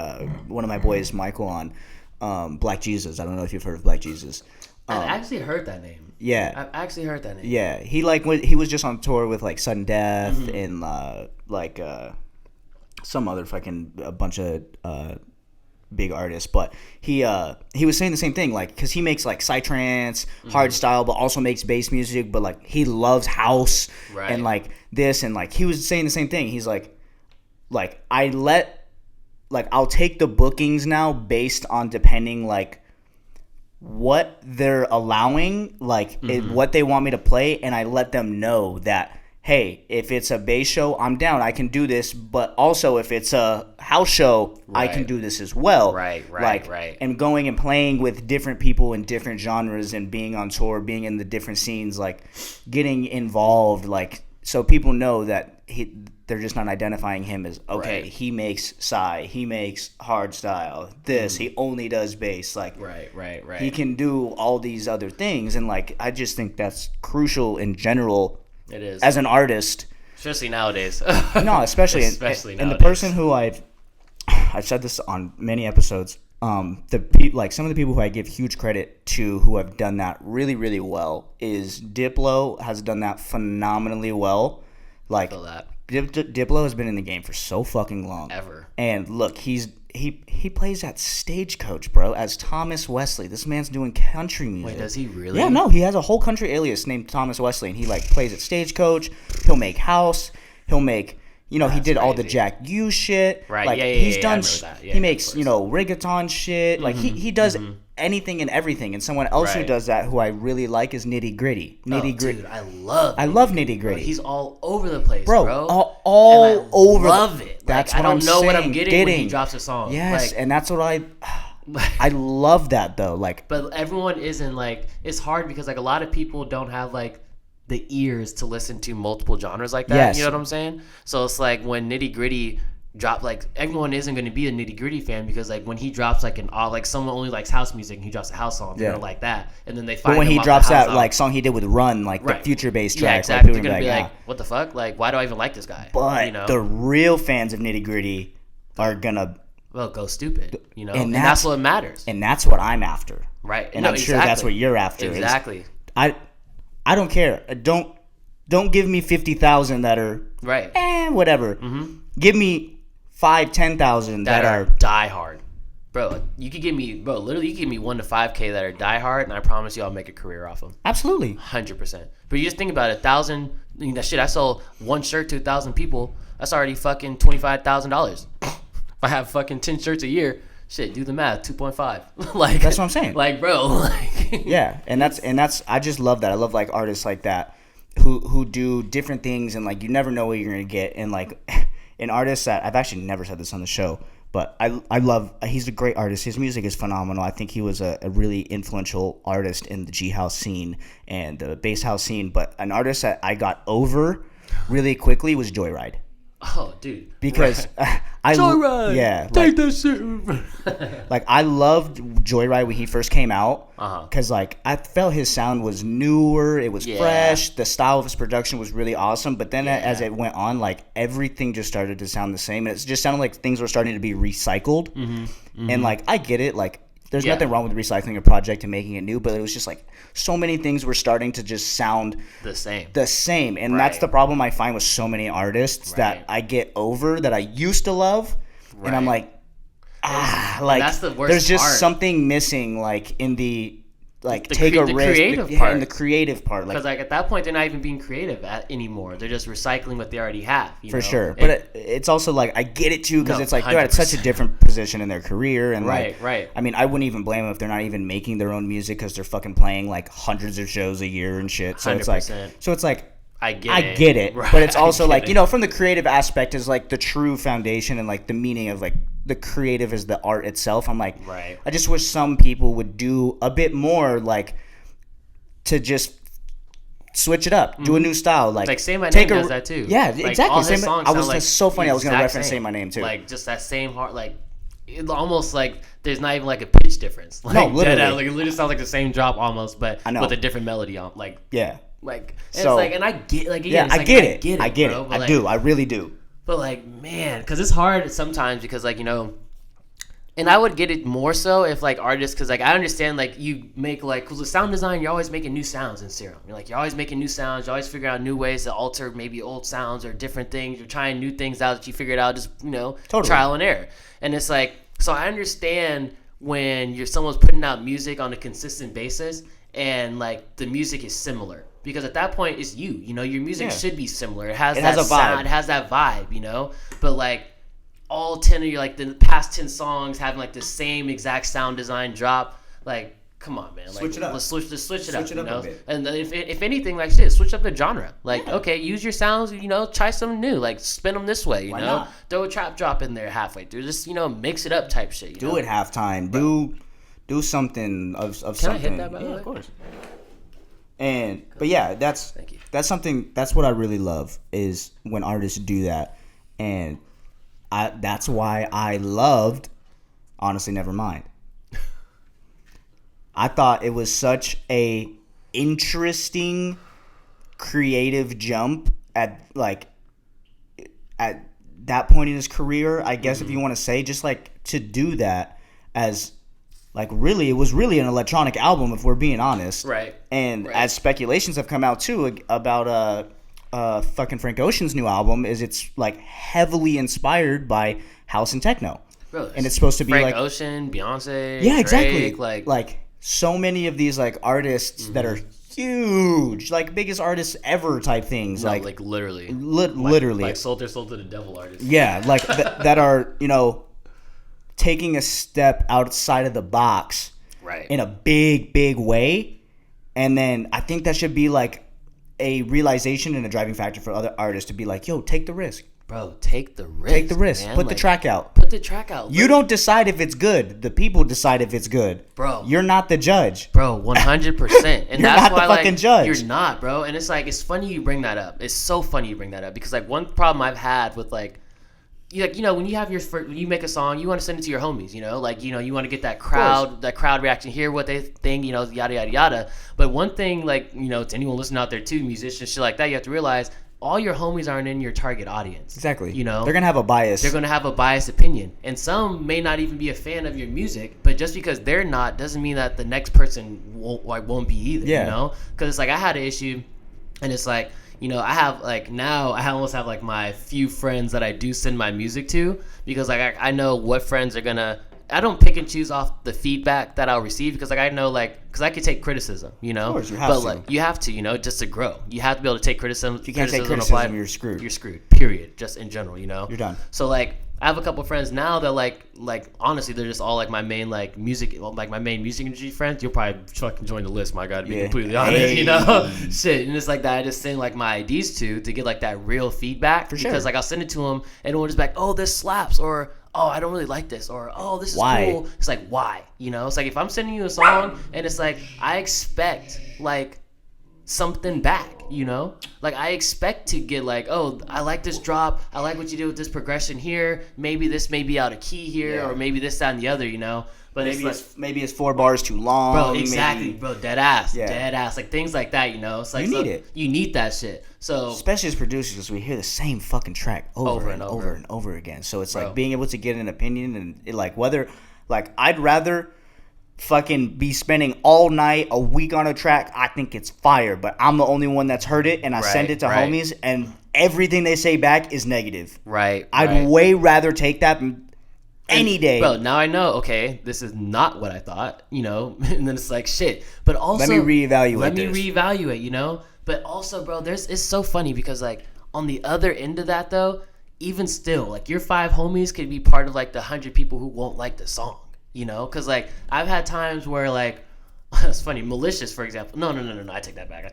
one of my boys, Michael, on Black Jesus. I don't know if you've heard of Black Jesus. I actually heard that name. Yeah, I actually heard that name. Yeah, he was just on tour with like Sudden Death and like some other fucking a bunch of big artists, but he was saying the same thing, like because he makes like psytrance, hard style, but also makes bass music, but like he loves house and like this, and like he was saying the same thing. He's like I'll take the bookings now based on depending like what they're allowing, like what they want me to play, and I let them know that, hey, if it's a bass show, I'm down, I can do this, but also if it's a house show, I can do this as well. Right. And going and playing with different people in different genres and being on tour, being in the different scenes, like getting involved, like so people know that they're just not identifying him as, okay, he makes psy, he makes hard style, he only does bass, like he can do all these other things, and like I just think that's crucial in general. It is as an artist, especially nowadays. No, especially nowadays. And the person who I've said this on many episodes. Like some of the people who I give huge credit to who have done that really, really well is Diplo has done that phenomenally well. Like Diplo has been in the game for so fucking long. Ever. And look, he plays at Stagecoach, bro, as Thomas Wesley. This man's doing country music. Wait, does he really? Yeah, no, he has a whole country alias named Thomas Wesley, and he like plays at Stagecoach. He'll make house. He'll make. You know, he did all the Jack U shit. Right. Like, he's done. He makes reggaeton shit. Like he does anything and everything. And someone else who does that, who I really like, is Nitty Gritty. Dude, I love Nitty Gritty. He's all over the place, bro. All over. Love it. That's like, what I'm saying. I don't know what I'm getting when he drops a song. Yes, and that's what I love that though. Like, but everyone isn't like. It's hard because like a lot of people don't have like the ears to listen to multiple genres like that. Yes. You know what I'm saying? So it's like when Nitty Gritty drop, like everyone isn't going to be a Nitty Gritty fan because like when he drops like like someone only likes house music and he drops a house song, they're gonna like that, and then they find. But when he drops that like song he did with Run, like the future bass track, exactly. They're gonna be like, what the fuck? Like, why do I even like this guy? But the real fans of Nitty Gritty are gonna go stupid, you know, and that's what matters. And that's what I'm after, right? And I'm sure that's what you're after. Exactly. I don't care. Don't give me 50,000 that are whatever. Give me 5,000-10,000 that are die hard. Bro, you could give me, literally, you could give me 1 to 5K that are diehard, and I promise you I'll make a career off them. Absolutely. 100%. But you just think about it, 1,000, that shit, I sold one shirt to 1,000 people, that's already fucking $25,000. If I have fucking 10 shirts a year, shit, do the math, 2.5. Like, that's what I'm saying. Like, bro, like. Yeah, and that's, I just love that. I love, like, artists like that who do different things, and, like, you never know what you're going to get. And, like, an artist that, I've actually never said this on the show, but I love, he's a great artist. His music is phenomenal. I think he was a really influential artist in the G House scene and the bass house scene. But an artist that I got over really quickly was Joyride. Oh, dude. Because Joyride! Yeah. Take that shit. Like, I loved Joyride when he first came out. Because, like, I felt his sound was newer. It was fresh. The style of his production was really awesome. But then as it went on, like, everything just started to sound the same. And it just sounded like things were starting to be recycled. And, like, I get it. Like, there's nothing wrong with recycling a project and making it new. But it was just, like, so many things were starting to just sound the same. And that's the problem I find with so many artists that I get over that I used to love. And I'm like, like, that's the worst there's just part. Something missing, like, in the take a risk in the creative part, because like at that point they're not even being creative anymore. They're just recycling what they already have, you know? Sure. But it's also like, I get it too, because it's like 100%. They're at such a different position in their career, and right. I mean, I wouldn't even blame them if they're not even making their own music, because they're fucking playing like hundreds of shows a year and shit. So 100%. it's like I get it. Right. But it's also like, you know, from the creative aspect is like the true foundation, and like the meaning of like the creative is the art itself. I'm like, I just wish some people would do a bit more, like, to just switch it up, do a new style. Like Say My Name does that too. Yeah, like, exactly. All his songs that's so funny. I was going to reference Say My Name too. Like, just that same heart, like, it almost like there's not even like a pitch difference. Like, no, literally. Like, it literally sounds like the same drop almost, but with a different melody on. Like, Like, so, it's like, and I get, like, again, I get it. I get it. I do. I really do. But, like, man, because it's hard sometimes, because, like, you know, and I would get it more so if, like, artists, because, like, I understand, like, you make, like, because with sound design, you're always making new sounds in Serum. You're always making new sounds. You always figure out new ways to alter maybe old sounds or different things. You're trying new things out that you figured out, just, you know, trial and error. And it's like, so I understand when someone's putting out music on a consistent basis and, like, the music is similar. Because at that point, it's you know, your music should be similar. It has that sound, it has that vibe, you know? But, like, all 10 of your, like, the past 10 songs having, like, the same exact sound design drop, like, come on, man. Like, switch it up. Let's switch it up, you know? A bit. And if anything, like, shit, switch up the genre. Like, okay, use your sounds, you know, try something new. Like, spin them this way, you know? Not? Throw a trap drop in there halfway through. Just, you know, mix it up type shit, do it halftime. Do something of something. Can I hit that, by the way? Of course. But yeah, that's something, that's what I really love, is when artists do that. And that's why I loved Honestly Nevermind. I thought it was such a interesting creative jump at that point in his career, I guess, if you want to say, just like to do that as like, really, it was really an electronic album, if we're being honest. Right. And as speculations have come out too about fucking Frank Ocean's new album, is it's like heavily inspired by house and techno. Really? And it's supposed to be Frank like Ocean, Beyonce, yeah, exactly. Drake, like so many of these like artists that are huge, like biggest artists ever type things. No, like literally, literally, like sold their soul to the devil artists. Yeah, like that are, you know, taking a step outside of the box, in a big way. And then I think that should be like a realization and a driving factor for other artists to be like, yo, take the risk. Bro, take the risk. Take the risk. Man. Put the track out. You don't decide if it's good. The people decide if it's good. Bro. You're not the judge. Bro, 100%. And you're that's not why, the fucking judge. You're not, bro. And it's like, it's funny you bring that up. It's so funny you bring that up. Because, like, one problem I've had with, like, you know, when you make a song, you want to send it to your homies, you know, like, you know, you want to get that crowd reaction, hear what they think, you know, yada yada yada. But one thing, like, you know, to anyone listening out there too, musicians, shit like that, you have to realize all your homies aren't in your target audience. Exactly. You know, they're gonna have a bias. They're gonna have a biased opinion, and some may not even be a fan of your music. But just because they're not doesn't mean that the next person won't be either. Yeah. You know, because it's like I had an issue, and it's like, you know, I have like now I almost have like my few friends that I do send my music to, because like I know what friends are gonna I don't pick and choose off the feedback that I'll receive because like I know like because I could take criticism, you know. Of course, you have but to. like you have to, you know, just to grow. You have to be able to take criticism. If you can't take criticism, criticism, you're screwed. You're screwed. Period. Just in general, you know. You're done. So like I have a couple friends now that like honestly they're just all like my main like music industry friends. You'll probably fucking join the list, my God, to be completely honest, you know. Shit, and it's like that I just send like my IDs to get like that real feedback because like I'll send it to them and it'll just be like, oh, this slaps, or oh, I don't really like this, or oh, this is cool. It's like, why? You know, it's like if I'm sending you a song and it's like I expect like something back, you know, like I expect to get like, oh, I like this drop, I like what you did with this progression here, maybe this may be out of key here, or maybe this, that, and the other, you know. But maybe it's 4 bars too long, bro. Exactly, bro. Dead ass, like things like that, you know. It's like you need it. You need that shit. So especially as producers, because we hear the same fucking track over and over again. So it's like being able to get an opinion and it, like whether like I'd rather fucking be spending all night a week on a track. I think it's fire, but I'm the only one that's heard it, and I send it to homies, and everything they say back is negative. I'd way rather take that any day. Bro, now I know, okay, this is not what I thought, you know, and then it's like, shit. But also, let me reevaluate, you know. But also, bro, it's so funny because, like, on the other end of that, though, even still, like, your 5 homies could be part of, like, the 100 people who won't like the song, you know? Because, like, I've had times where, like, it's funny, Malicious, for example. No, I take that back.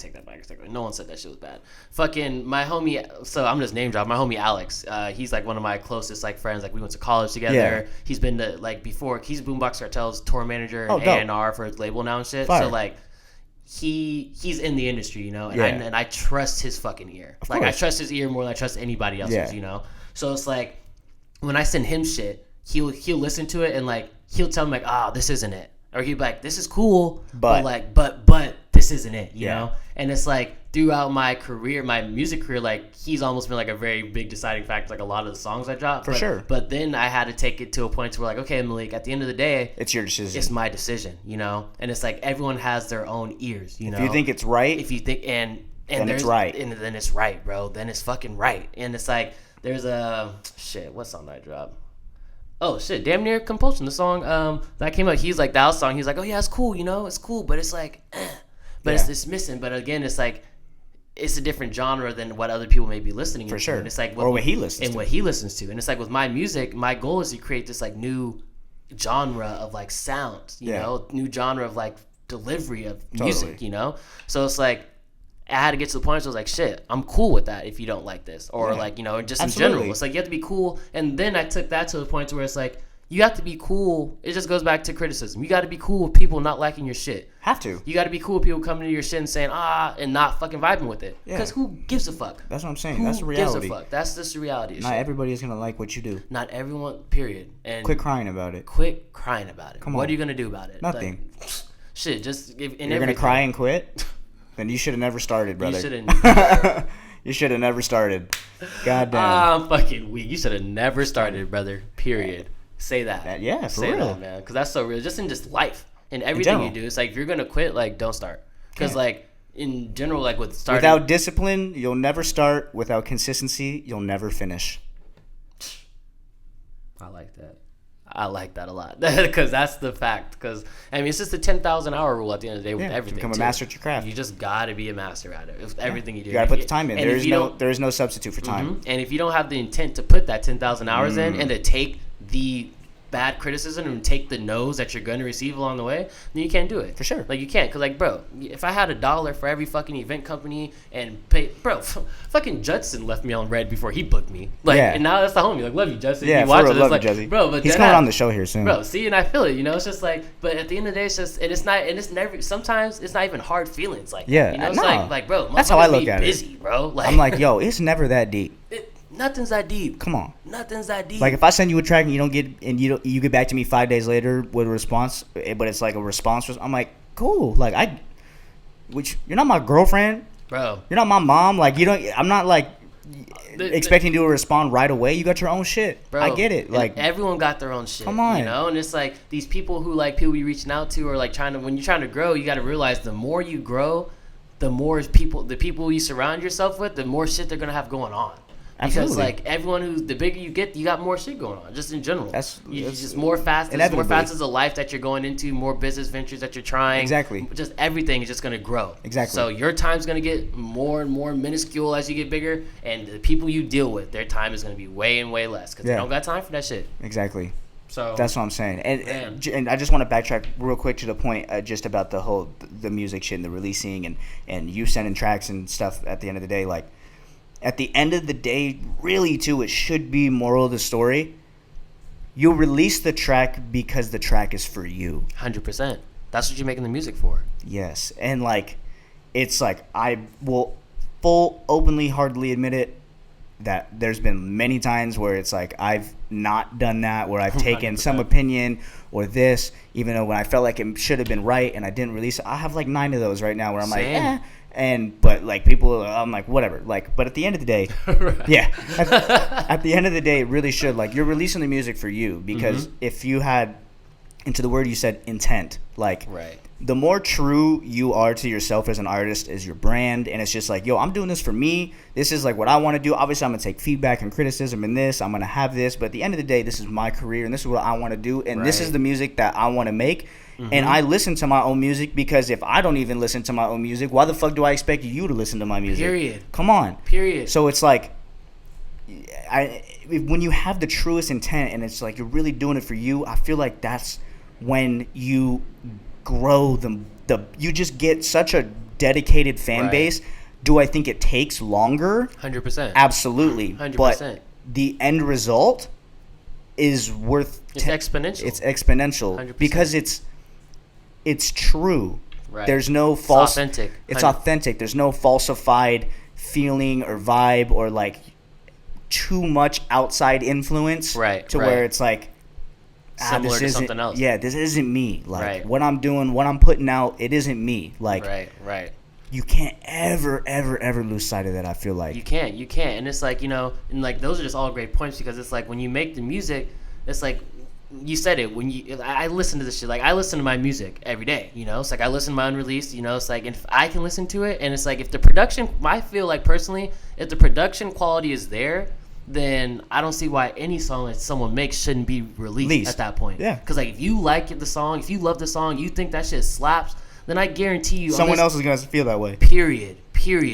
No one said that shit was bad. Fucking my homie, so I'm just name dropping. My homie Alex, he's like one of my closest like friends. Like we went to college together. Yeah. He's been to like before. He's Boombox Cartel's tour manager and A&R for his label now and shit. Fire. So like he's in the industry, you know, and I trust his fucking ear. Like I trust his ear more than I trust anybody else's, you know. So it's like when I send him shit, he'll listen to it and like he'll tell me like, ah, this isn't it. Or he'd be like, this is cool, but this isn't it, you know? And it's like, throughout my career, my music career, like, he's almost been, like, a very big deciding factor, like, a lot of the songs I dropped. For sure. But then I had to take it to a point where, like, okay, Malik, at the end of the day... It's your decision. It's my decision, you know? And it's like, everyone has their own ears, you know? If you think it's right... If you think... And then it's right. And then it's right, bro. Then it's fucking right. And it's like, there's a... Shit, what song did I drop? Oh shit, Damn Near Compulsion, the song that came out, he's like, that was song, he's like, oh yeah, it's cool, you know, it's cool, but it's like, but it's missing. But again, it's like, it's a different genre than what other people may be listening for sure. And it's like what he listens to. What he listens to. And it's like with my music, my goal is to create this like new genre of like sound, you know, new genre of like delivery of music, you know? So it's like, I had to get to the point where I was like, shit, I'm cool with that if you don't like this. Or like, you know, just in general. It's like, you have to be cool. And then I took that to the point where it's like, you have to be cool. It just goes back to criticism. You got to be cool with people not liking your shit. Have to. You got to be cool with people coming to your shit and saying, and not fucking vibing with it. Because who gives a fuck? That's what I'm saying. That's the reality. Who gives a fuck? That's just the reality of Not shit. everybody is going to like what you do. Not everyone, period. And quit crying about it. Come on. What are you going to do about it? Nothing. Like, shit, just... You're going to cry and quit? Then you should have never started, brother. You should have never started. God damn. I'm fucking weak. You should have never started, brother. Period. Say that. Say real. That, man. Because that's so real. Just in just life. In everything you do. It's like, if you're going to quit, like, don't start. Because, like, in general, like, with starting... Without discipline, you'll never start. Without consistency, you'll never finish. I like that. I like that a lot because that's the fact. Because I mean, it's just the 10,000 hour rule at the end of the day with everything. To become a master at your craft. You just gotta be a master at it. With everything you do, you gotta put the time in. There is no substitute for time. Mm-hmm. And if you don't have the intent to put that 10,000 hours in and to take the bad criticism and take the no's that you're going to receive along the way, then you can't do it. For sure. Like, you can't. Because, like, bro, if I had $1 for every fucking event company and pay... Bro, fucking Judson left me on red before he booked me. Like, and now that's the homie. Like, love you, Judson. Yeah, you watch for real, it, love like, you, Jesse. Bro, but he's coming on the show here soon. Bro, see, and I feel it, you know? It's just like... But at the end of the day, it's just... And it's not... And it's never... Sometimes it's not even hard feelings. Like, you know? It's like, bro... That's how I look at busy, it. Bro. Like, I'm like, yo, it's never that deep. Nothing's that deep. Come on. Nothing's that deep. Like, if I send you a track and you don't get, and you get back to me 5 days later with a response, but it's like a response, I'm like, cool. Like, you're not my girlfriend, bro. You're not my mom. Like, I'm not like expecting you to respond right away. You got your own shit, bro. I get it. Like, everyone got their own shit. Come on, you know. And it's like these people who like people you reaching out to, or like when you're trying to grow, you got to realize the more you grow, the more the people you surround yourself with, the more shit they're gonna have going on. Because like everyone who's the bigger you get, you got more shit going on. Just in general, that's just more fast. More facets of life that you're going into, more business ventures that you're trying. Exactly. Just everything is just gonna grow. Exactly. So your time's gonna get more and more minuscule as you get bigger, and the people you deal with, their time is gonna be way and way less because they don't got time for that shit. Exactly. So that's what I'm saying. And I just want to backtrack real quick to the point just about the music shit and the releasing and you sending tracks and stuff. At the end of the day, like. At the end of the day, really, too, it should be moral of the story. You release the track because the track is for you. 100%. That's what you're making the music for. Yes. And, like, it's like I will openly, hardly admit it that there's been many times where it's like I've not done that, where I've taken 100%. Some opinion or this, even though when I felt like it should have been right and I didn't release it. I have, like, 9 of those right now where I'm like, eh. But like people, I'm like whatever. Like, but at the end of the day, yeah. At the end of the day, it really should. Like, you're releasing the music for you because if you had, into the word you said, intent. Like, the more true you are to yourself as an artist, as your brand, and it's just like, yo, I'm doing this for me. This is like what I want to do. Obviously, I'm gonna take feedback and criticism in this. I'm gonna have this, but at the end of the day, this is my career and this is what I want to do, and this is the music that I want to make. And I listen to my own music because if I don't even listen to my own music, why the fuck do I expect you to listen to my music? Period. Come on. Period. So it's like, when you have the truest intent and it's like you're really doing it for you, I feel like that's when you grow you just get such a dedicated fan base. Do I think it takes longer? 100%. Absolutely. 100%. But the end result is worth. It's exponential. It's exponential 100%. Because it's true. Right. There's no false. It's authentic. It's authentic. There's no falsified feeling or vibe or like too much outside influence. Where it's like similar to something else. Yeah, this isn't me. Like what I'm doing, what I'm putting out, it isn't me. Like you can't ever lose sight of that. I feel like you can't, and it's like, you know, and like those are just all great points because it's like when you make the music, it's like. You said it when I listen to this shit. Like, I listen to my music every day, you know? It's like I listen to my unreleased, you know? It's like if I can listen to it, and it's like if the production, I feel like personally, if the production quality is there, then I don't see why any song that someone makes shouldn't be released at that point. Yeah. Because, like, if you like the song, if you love the song, you think that shit slaps, then I guarantee you. Someone else is going to feel that way. Period.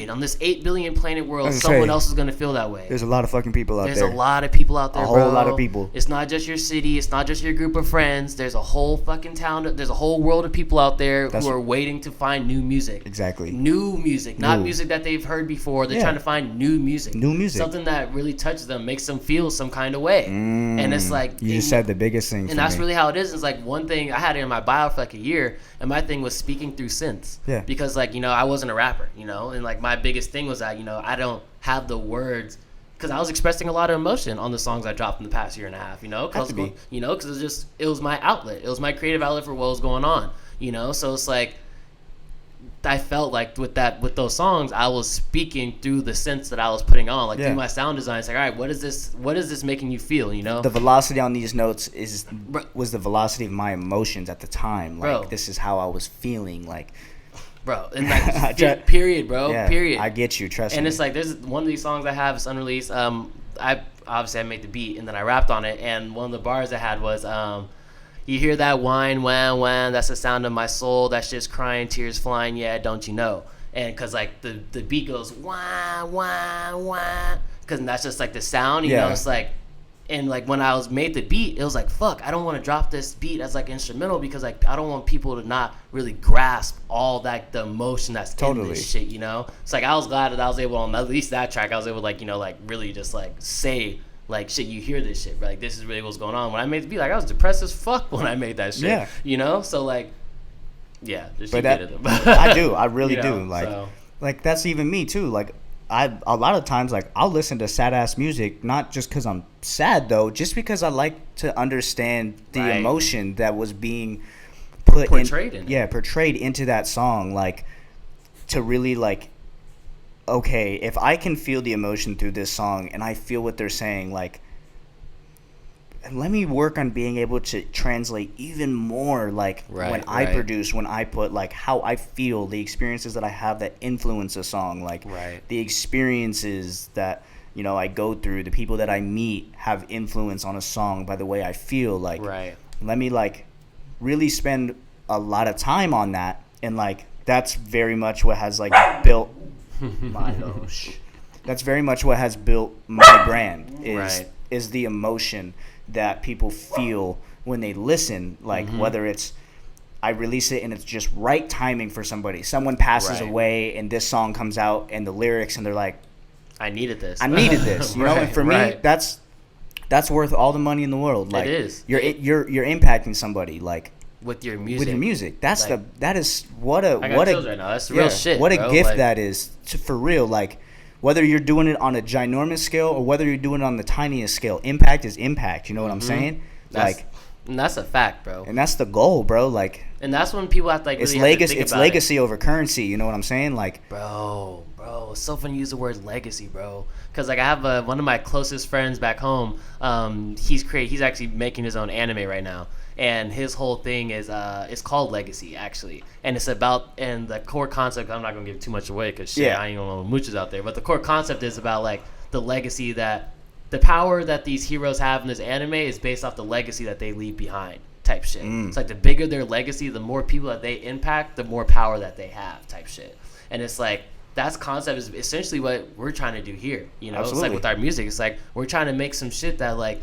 On this 8 billion planet world, someone else is going to feel that way. There's a lot of fucking people out there. There's a lot of people out there, A whole lot of people. It's not just your city. It's not just your group of friends. There's a whole fucking town. There's a whole world of people out there who are waiting to find new music. Exactly. New music. Not music that they've heard before. They're trying to find new music. New music. Something that really touches them, makes them feel some kind of way. And it's like... You just said the biggest thing And that's really how it is. It's like one thing... I had it in my bio for like a year, and my thing was speaking through synths. Yeah. Because, like, you know, I wasn't a rapper, you know? And, like, my biggest thing was that, you know, I don't have the words because I was expressing a lot of emotion on the songs I dropped in the past year and a half, you know? Because it was my outlet. It was my creative outlet for what was going on, you know? So it's like I felt like with those songs, I was speaking through the synths that I was putting on, like through my sound design. It's like, all right, what is this making you feel, you know? The velocity on these notes was the velocity of my emotions at the time. Like, this is how I was feeling, like... Bro, and like, period, bro, period. I get you, trust me. And it's like, there's one of these songs I have, it's unreleased. I made the beat, and then I rapped on it, and one of the bars I had was, you hear that whine, wham, wham, that's the sound of my soul, that's just crying, tears flying, yeah, don't you know? And because, like, the beat goes, wah, wah, wah, because that's just, like, the sound, you know, it's like, and, like, when I made the beat, it was like, fuck, I don't want to drop this beat as, like, instrumental because, like, I don't want people to not really grasp all that, the emotion that's in this shit, you know? It's like, I was glad that I was able, on at least that track, I was able to, like, you know, like, really just, like, say, like, shit, you hear this shit, like, this is really what's going on. When I made the beat, like, I was depressed as fuck when I made that shit, you know? So, like, yeah, just get it. I do, I really do. Like, like, that's even me, too. Like, a lot of times, like, I'll listen to sad ass music, not just because I'm sad though, just because I like to understand the emotion that was being portrayed into that song. Like, to really, like, okay, if I can feel the emotion through this song and I feel what they're saying, like, let me work on being able to translate even more, like, when I produce, when I put, like, how I feel, the experiences that I have that influence a song, like, the experiences that you know, I go through, the people that I meet have influence on a song by the way I feel. Like, right. let me like really spend a lot of time on that, and like that's very much what has like built my that's very much what has built my brand is the emotion that people feel when they listen. Like whether it's I release it and it's just right timing for somebody, someone passes away and this song comes out and the lyrics and they're like, I needed this, you know. And for me, that's worth all the money in the world. Like, it is. You're impacting somebody, like, with your music. That's like, that is what a right now. That's real shit. What a bro. gift like, that is for real. Like, whether you're doing it on a ginormous scale or whether you're doing it on the tiniest scale, impact is impact. You know what I'm saying? And that's a fact, bro. And that's the goal, bro. Like, and that's when people have to like. It's really legacy. Have to think it's about legacy over currency. You know what I'm saying? Like, bro, it's so funny you use the word legacy, bro. Because like I have one of my closest friends back home. He's actually making his own anime right now. And his whole thing is it's called Legacy, actually, and it's about, and the core concept, I'm not gonna give too much away because I ain't gonna know mooches out there, but the core concept is about like the legacy, that the power that these heroes have in this anime is based off the legacy that they leave behind, type shit. It's like the bigger their legacy, the more people that they impact, the more power that they have, type shit. And it's like that's concept is essentially what we're trying to do here, you know. Absolutely. It's like with our music, it's like we're trying to make some shit that like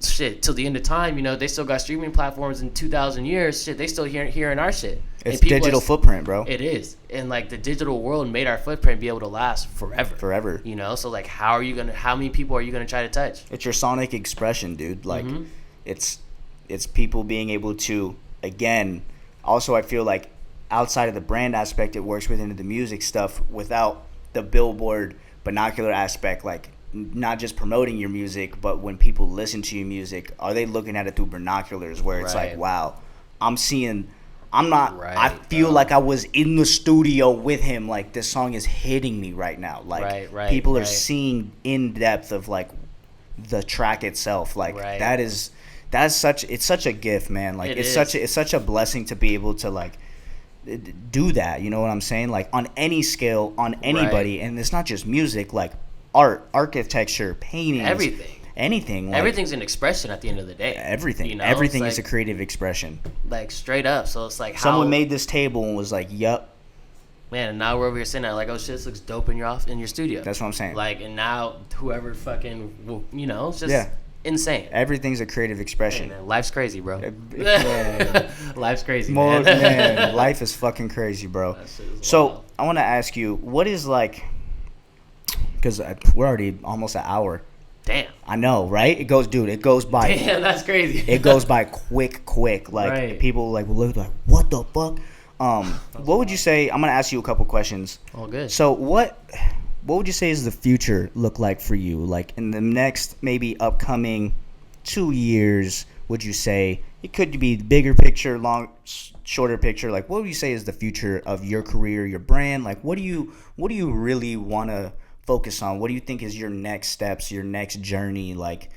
till the end of time, you know, they still got streaming platforms in 2,000 years. Shit, they still hearing our shit. It's digital footprint, bro. It is, and like the digital world made our footprint be able to last forever. You know, so like, how many people are you gonna try to touch? It's your sonic expression, dude. Like, it's people being able to, again. Also, I feel like outside of the brand aspect, it works within the music stuff without the Billboard binocular aspect, like. Not just promoting your music, but when people listen to your music, are they looking at it through binoculars where it's like, wow, I feel like I was in the studio with him. Like, this song is hitting me right now. Like, people are seeing in depth of like the track itself. Like, it's such a gift, man. Like, it's such a blessing to be able to like do that. You know what I'm saying? Like, on any scale, on anybody. And it's not just music, like art, architecture, painting, anything. Like, everything's an expression at the end of the day. Everything, you know? Is like, a creative expression. Like, straight up. So it's like someone made this table and was like, "Yup." Man, and now we're over here sitting there like, "Oh shit, this looks dope in your studio." That's what I'm saying. Like, and now whoever fucking, you know, it's just insane. Everything's a creative expression. Hey, man, life's crazy, bro. Life's crazy, man. Man, life is fucking crazy, bro. So I want to ask you, what is like. Because we're already almost an hour. Damn. I know, right? It goes by. Damn, that's crazy. It goes by quick. Like, people like will look like, what the fuck? What would you say? I'm gonna ask you a couple questions. Oh, good. So what would you say is the future look like for you? Like, in the next maybe upcoming 2 years, would you say it could be bigger picture, shorter picture? Like, what would you say is the future of your career, your brand? Like, what do you really want to focus on? What do you think is your next steps, your next journey, like,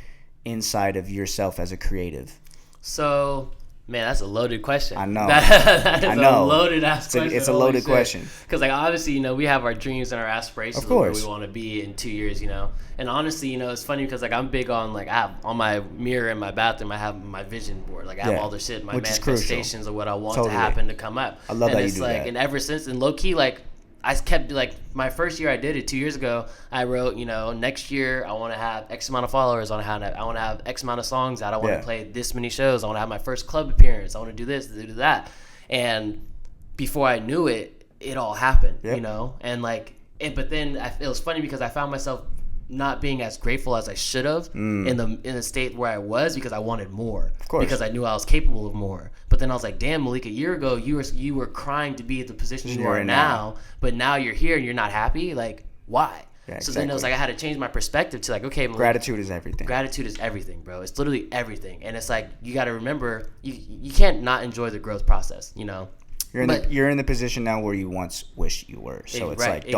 inside of yourself as a creative? So, man, that's a loaded question. I know. That is a loaded ass question. It's a loaded question. Because, like, obviously, you know, we have our dreams and our aspirations of where we want to be in 2 years, you know. And honestly, you know, it's funny because, like, I'm big on, like, I have on my mirror in my bathroom, I have my vision board. Like, I have all the shit, my manifestations of what I want to happen to come up. I love and that it's you do like, that. And ever since, and low-key, like, I kept, like, my first year I did it 2 years ago, I wrote, you know, next year I want to have X amount of followers, I want to have X amount of songs out, I want to play this many shows, I want to have my first club appearance, I want to do this, do that. And before I knew it, it all happened, you know? And, like, but then it was funny because I found myself not being as grateful as I should have in the state where I was, because I wanted more. Of course. Because I knew I was capable of more. But then I was like, damn, Malik, a year ago you were crying to be at the position you are now, but now you're here and you're not happy. Like, why? Yeah, so then it was like I had to change my perspective to like, okay, Malik, gratitude is everything. Gratitude is everything, bro. It's literally everything. And it's like, you got to remember, you can't not enjoy the growth process, you know? You're in the position now where you once wished you were. So it's like,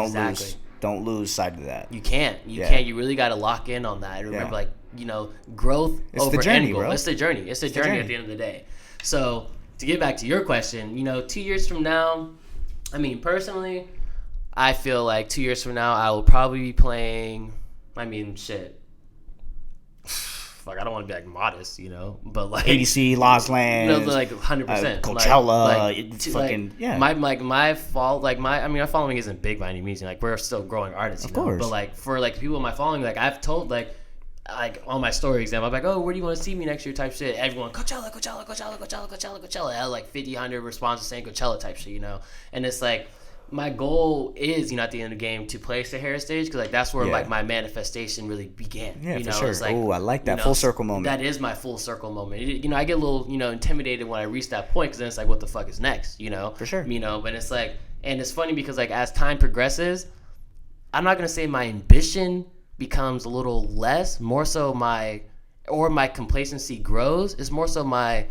don't lose sight of that. You can't. You really got to lock in on that. And remember, like, you know, growth over end goal. It's the journey. It's the journey at the end of the day. So to get back to your question, you know, 2 years from now, I mean, personally, I feel like 2 years from now, I will probably be playing I mean, shit. Like, I don't want to be like modest, you know, but like ADC, Lost Lands, like 100%, Coachella, fucking yeah. My following isn't big by any means. Like, we're still growing artists, of course. But like for like people in my following, like I've told like on my story example, I'm like, oh, where do you want to see me next year? Type shit. Everyone, Coachella. I had like 50, 100 responses saying Coachella type shit, you know, and it's like. My goal is, you know, at the end of the game to play Sahara stage because like that's where like my manifestation really began. Yeah, you know, for sure. It's like, I like that full circle moment. That is my full circle moment. You know, I get a little, you know, intimidated when I reach that point because then it's like, what the fuck is next? You know, for sure. You know, but it's like, and it's funny because like as time progresses, I'm not gonna say my ambition becomes a little less. More so my complacency grows. It's more so my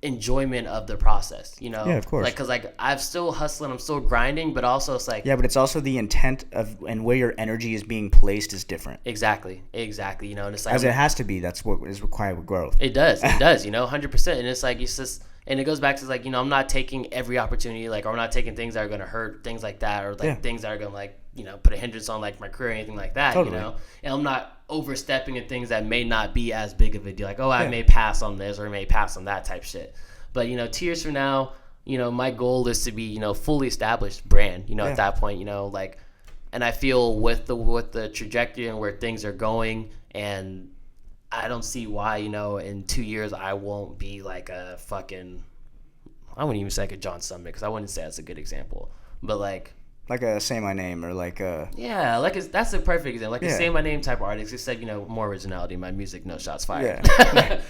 enjoyment of the process, you know. Yeah, of course. Like, cause like I'm still hustling, I'm still grinding, but also it's like but it's also the intent of and where your energy is being placed is different. Exactly. You know, and it's like as it has to be. That's what is required with growth. It does. You know, 100%. And it's like it's just, and it goes back to like, you know, I'm not taking every opportunity, like, or I'm not taking things that are gonna hurt, things like that, or like things that are gonna like, you know, put a hindrance on like my career or anything like that. Totally. You know, and I'm not overstepping in things that may not be as big of a deal. Like, oh, I may pass on this or I may pass on that type shit. But, you know, 2 years from now, you know, my goal is to be, you know, fully established brand, you know, at that point, you know, like, and I feel with the trajectory and where things are going, and I don't see why, you know, in 2 years I won't be like a fucking, I wouldn't even say like a John Summit because I wouldn't say that's a good example, but like a Say My Name or like a... Yeah, like that's a perfect example. Like a Say My Name type of artist, except, you know, more originality. My music, no shots fired. Yeah.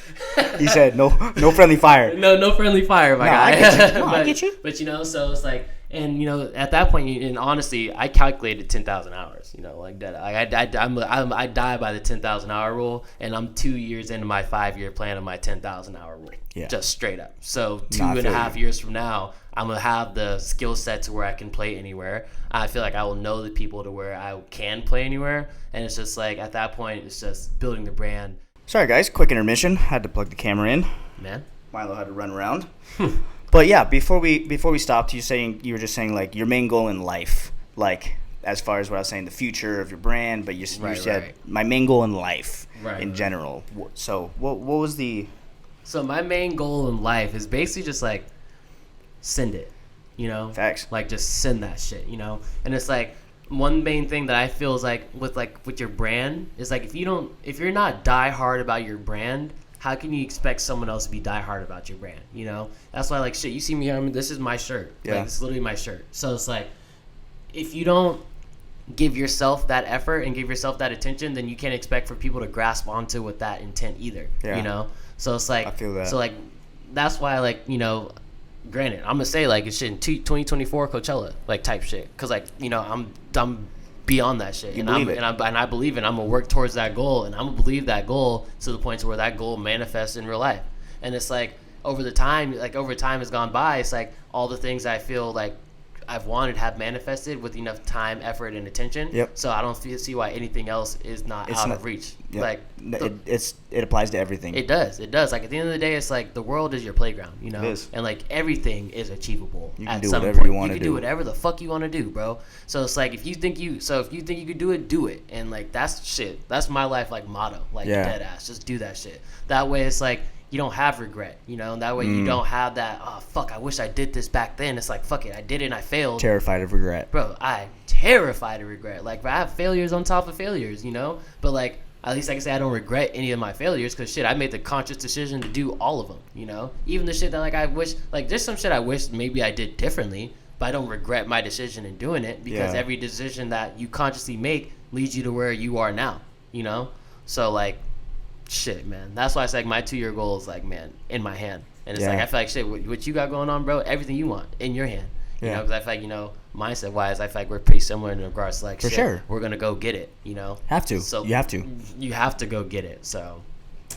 He said no friendly fire. No friendly fire, my guy. I get you. But, you know, so it's like, and, you know, at that point, and honestly, I calculated 10,000 hours, you know, like that. I die by the 10,000 hour rule, and I'm 2 years into my 5-year plan of my 10,000 hour rule. Yeah. Just straight up. So 2.5 years from now, I'm going to have the skill set to where I can play anywhere. I feel like I will know the people to where I can play anywhere. And it's just like, at that point, it's just building the brand. Sorry, guys. Quick intermission. Had to plug the camera in. Man. Milo had to run around. But yeah, before we stopped, you were just saying like your main goal in life, like as far as what I was saying, the future of your brand. But you said my main goal in life in general. So what was the... So my main goal in life is basically just like send it, you know? Facts. Like just send that shit, you know? And it's like one main thing that I feel is like with your brand is like if you're not die hard about your brand, how can you expect someone else to be die hard about your brand, you know? That's why like shit, you see me here, I mean, this is my shirt. Yeah. Like, this is literally my shirt. So it's like if you don't give yourself that effort and give yourself that attention, then you can't expect for people to grasp onto with that intent either, you know? So it's like, I feel that. So like, that's why like, you know, granted, I'm gonna say like it's shit in 2024 Coachella like type shit, cause like, you know, I'm beyond that shit, and I believe it. I'm gonna work towards that goal, and I'm gonna believe that goal to the point to where that goal manifests in real life. And it's like over time has gone by, it's like all the things I feel like I've wanted have manifested with enough time, effort, and attention. Yep. So I don't see why anything else is not out of reach. Yep. Like it applies to everything. It does. Like at the end of the day, it's like the world is your playground, you know. It is. And like everything is achievable. You can at do some whatever point. you want to do. You can do whatever the fuck you want to do, bro. So it's like if you think you could do it, do it. And like that's shit. That's my life like motto. Like dead ass. Just do that shit. That way it's like you don't have regret, you know, and that way you don't have that, oh, fuck, I wish I did this back then. It's like, fuck it, I did it and I failed. Terrified of regret. Bro, I'm terrified of regret. Like, I have failures on top of failures, you know? But, like, at least I can say I don't regret any of my failures because, shit, I made the conscious decision to do all of them, you know? Even the shit that, like, I wish, like, there's some shit I wish maybe I did differently, but I don't regret my decision in doing it because every decision that you consciously make leads you to where you are now, you know? So, like, shit, man. That's why it's like my 2-year goal is like, man, in my hand. And it's like, I feel like shit, what you got going on, bro, everything you want in your hand. You know, because I feel like, you know, mindset wise, I feel like we're pretty similar in regards to like, for sure, we're going to go get it, you know? Have to. So you have to. You have to go get it. So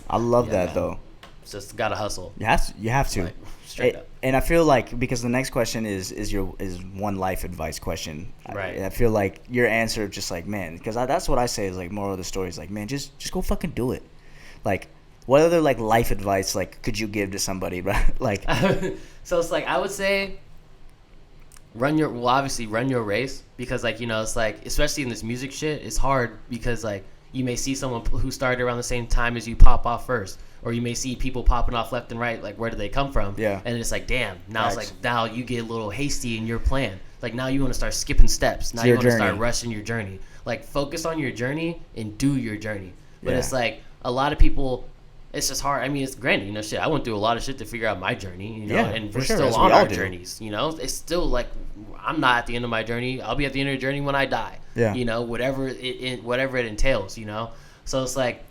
I love that, man. though. It's just got to hustle. You have to. Like, straight up. And I feel like because the next question is one life advice question. Right. I feel like your answer just like, man, because that's what I say is like moral of the story is like, man, just go fucking do it. Like, what other like life advice like could you give to somebody? But like, so it's like I would say, obviously run your race because like, you know, it's like especially in this music shit, it's hard because like you may see someone who started around the same time as you pop off first, or you may see people popping off left and right. Like, where do they come from? Yeah. And it's like, damn. Now Facts. it's like, now you get a little hasty in your plan. Like, now you want to start skipping steps. Now you want to start rushing your journey. Like, focus on your journey and do your journey. But it's like, a lot of people, it's just hard. I mean, it's granted, you know, shit. I went through a lot of shit to figure out my journey, you know, and we're still on our journeys, you know. It's still like, I'm not at the end of my journey. I'll be at the end of the journey when I die. Yeah. You know, whatever it entails, you know. So it's like,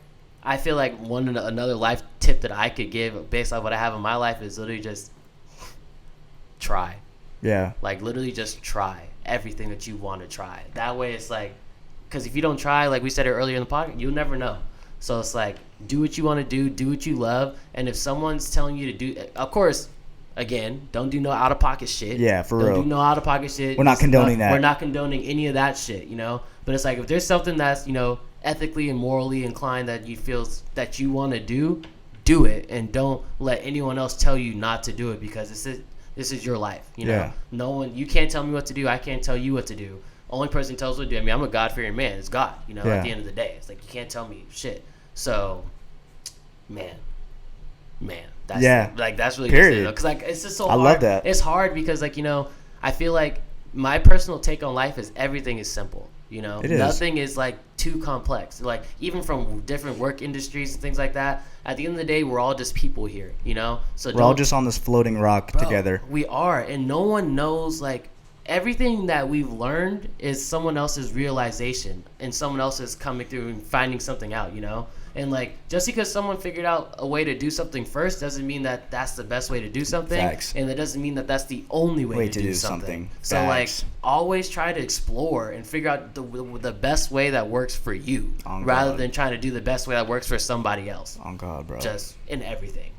I feel like another life tip that I could give based on what I have in my life is literally just try. Yeah. Like, literally just try everything that you want to try. That way it's like, because if you don't try, like we said it earlier in the podcast, you'll never know. So it's like, do what you want to do what you love. And if someone's telling you to do, of course, again, don't do no out-of-pocket shit. Yeah, for real. Don't do no out-of-pocket shit. We're not condoning that. We're not condoning any of that shit, you know? But it's like, if there's something that's, you know, ethically and morally inclined that you feel that you want to do it. And don't let anyone else tell you not to do it, because this is your life, you know? Yeah. No one, you can't tell me what to do. I can't tell you what to do. Only person who tells what to do, I mean, I'm a God-fearing man. It's God, you know, at the end of the day. It's like, you can't tell me shit. So, man, that's really period. Because like, it's just so hard. I love that. It's hard because, like, you know, I feel like my personal take on life is everything is simple. You know, nothing is like too complex. Like, even from different work industries and things like that, at the end of the day, we're all just people here. You know, so we're all just on this floating rock together. We are, and no one knows, like, everything that we've learned is someone else's realization, and someone else is coming through and finding something out, you know? And, like, just because someone figured out a way to do something first doesn't mean that that's the best way to do something. Facts. And that doesn't mean that that's the only way to do something. So, like, always try to explore and figure out the best way that works for you, rather than trying to do the best way that works for somebody else. On God, bro. Just in everything.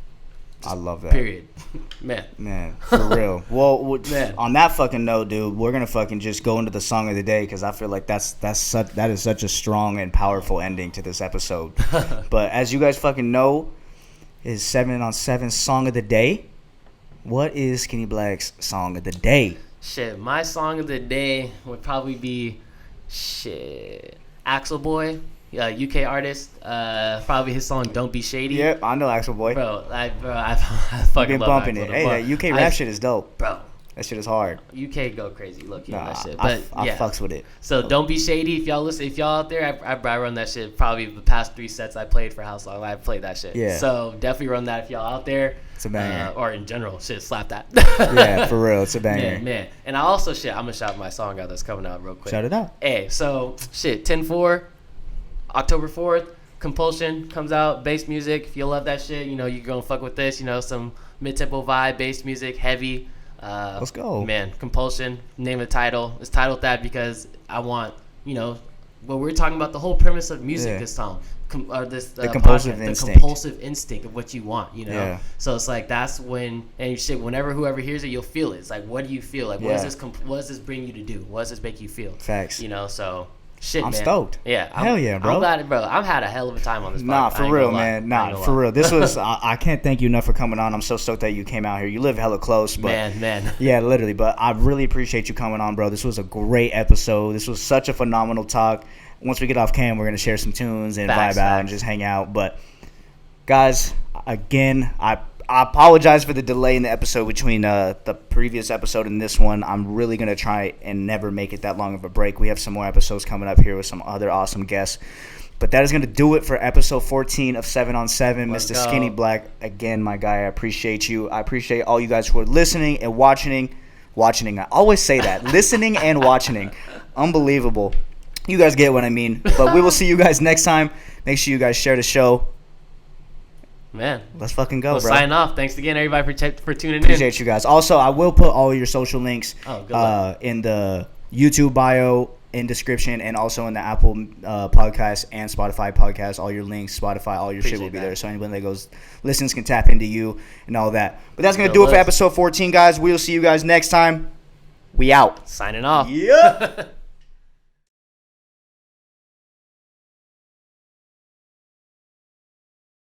I love that. Period. Man, for real. Well, on that fucking note, dude, we're gonna fucking just go into the song of the day, because I feel like that is such a strong and powerful ending to this episode. But as you guys fucking know, is 7 on 7 song of the day. What is Skinny Black's song of the day? Shit, my song of the day would probably be Axel Boy. UK artist, probably his song "Don't Be Shady." Yep, I know Axel Boy. Bro, I fucking love bumping it. Hey, that UK rap shit is dope, bro. That shit is hard. UK go crazy, look, that shit. But I fucks with it. So "Don't Be Shady." If y'all listen, if y'all out there, I run that shit. Probably the past 3 sets I played for House Long, I played that shit. Yeah. So definitely run that if y'all out there. It's a banger. Or in general, shit, slap that. Yeah, for real, it's a banger. Man. And I also I'm gonna shout my song out that's coming out real quick. Shout it out. Hey, so 10/4. October 4th, Compulsion comes out, bass music. If you love that shit, you know, you're going to fuck with this, you know, some mid-tempo vibe, bass music, heavy. Let's go. Man, Compulsion, name of the title. It's titled that because I want, you know, well, we're talking about the whole premise of music this song. The compulsive instinct. The compulsive instinct of what you want, you know? Yeah. So it's like, that's when, and shit, whenever whoever hears it, you'll feel it. It's like, what do you feel? Like, what does this bring you to do? What does this make you feel? Facts. You know, so... Shit, I'm man. Stoked. Yeah. Hell yeah, bro. I'm glad, bro. I've had a hell of a time on this podcast. Nah, for real, man. Nah, for real. This was, I can't thank you enough for coming on. I'm so stoked that you came out here. You live hella close, but. Man. Yeah, literally. But I really appreciate you coming on, bro. This was a great episode. This was such a phenomenal talk. Once we get off cam, we're going to share some tunes and vibe out and just hang out. But, guys, again, I apologize for the delay in the episode between the previous episode and this one. I'm really going to try and never make it that long of a break. We have some more episodes coming up here with some other awesome guests. But that is going to do it for episode 14 of 7 on 7. Let's Mr. go. Skinny Black, again, my guy, I appreciate you. I appreciate all you guys who are listening and watching. I always say that. Listening and watching. Unbelievable. You guys get what I mean. But we will see you guys next time. Make sure you guys share the show. Man, let's fucking go, bro. Sign off. Thanks again, everybody, for tuning in. Appreciate you guys. Also, I will put all your social links in the YouTube bio, in description, and also in the Apple podcast and Spotify podcast. All your links, Spotify, all your shit will be there. So anyone that listens can tap into you and all that. But that's going to do it for episode 14, guys. We'll see you guys next time. We out. Signing off. Yeah.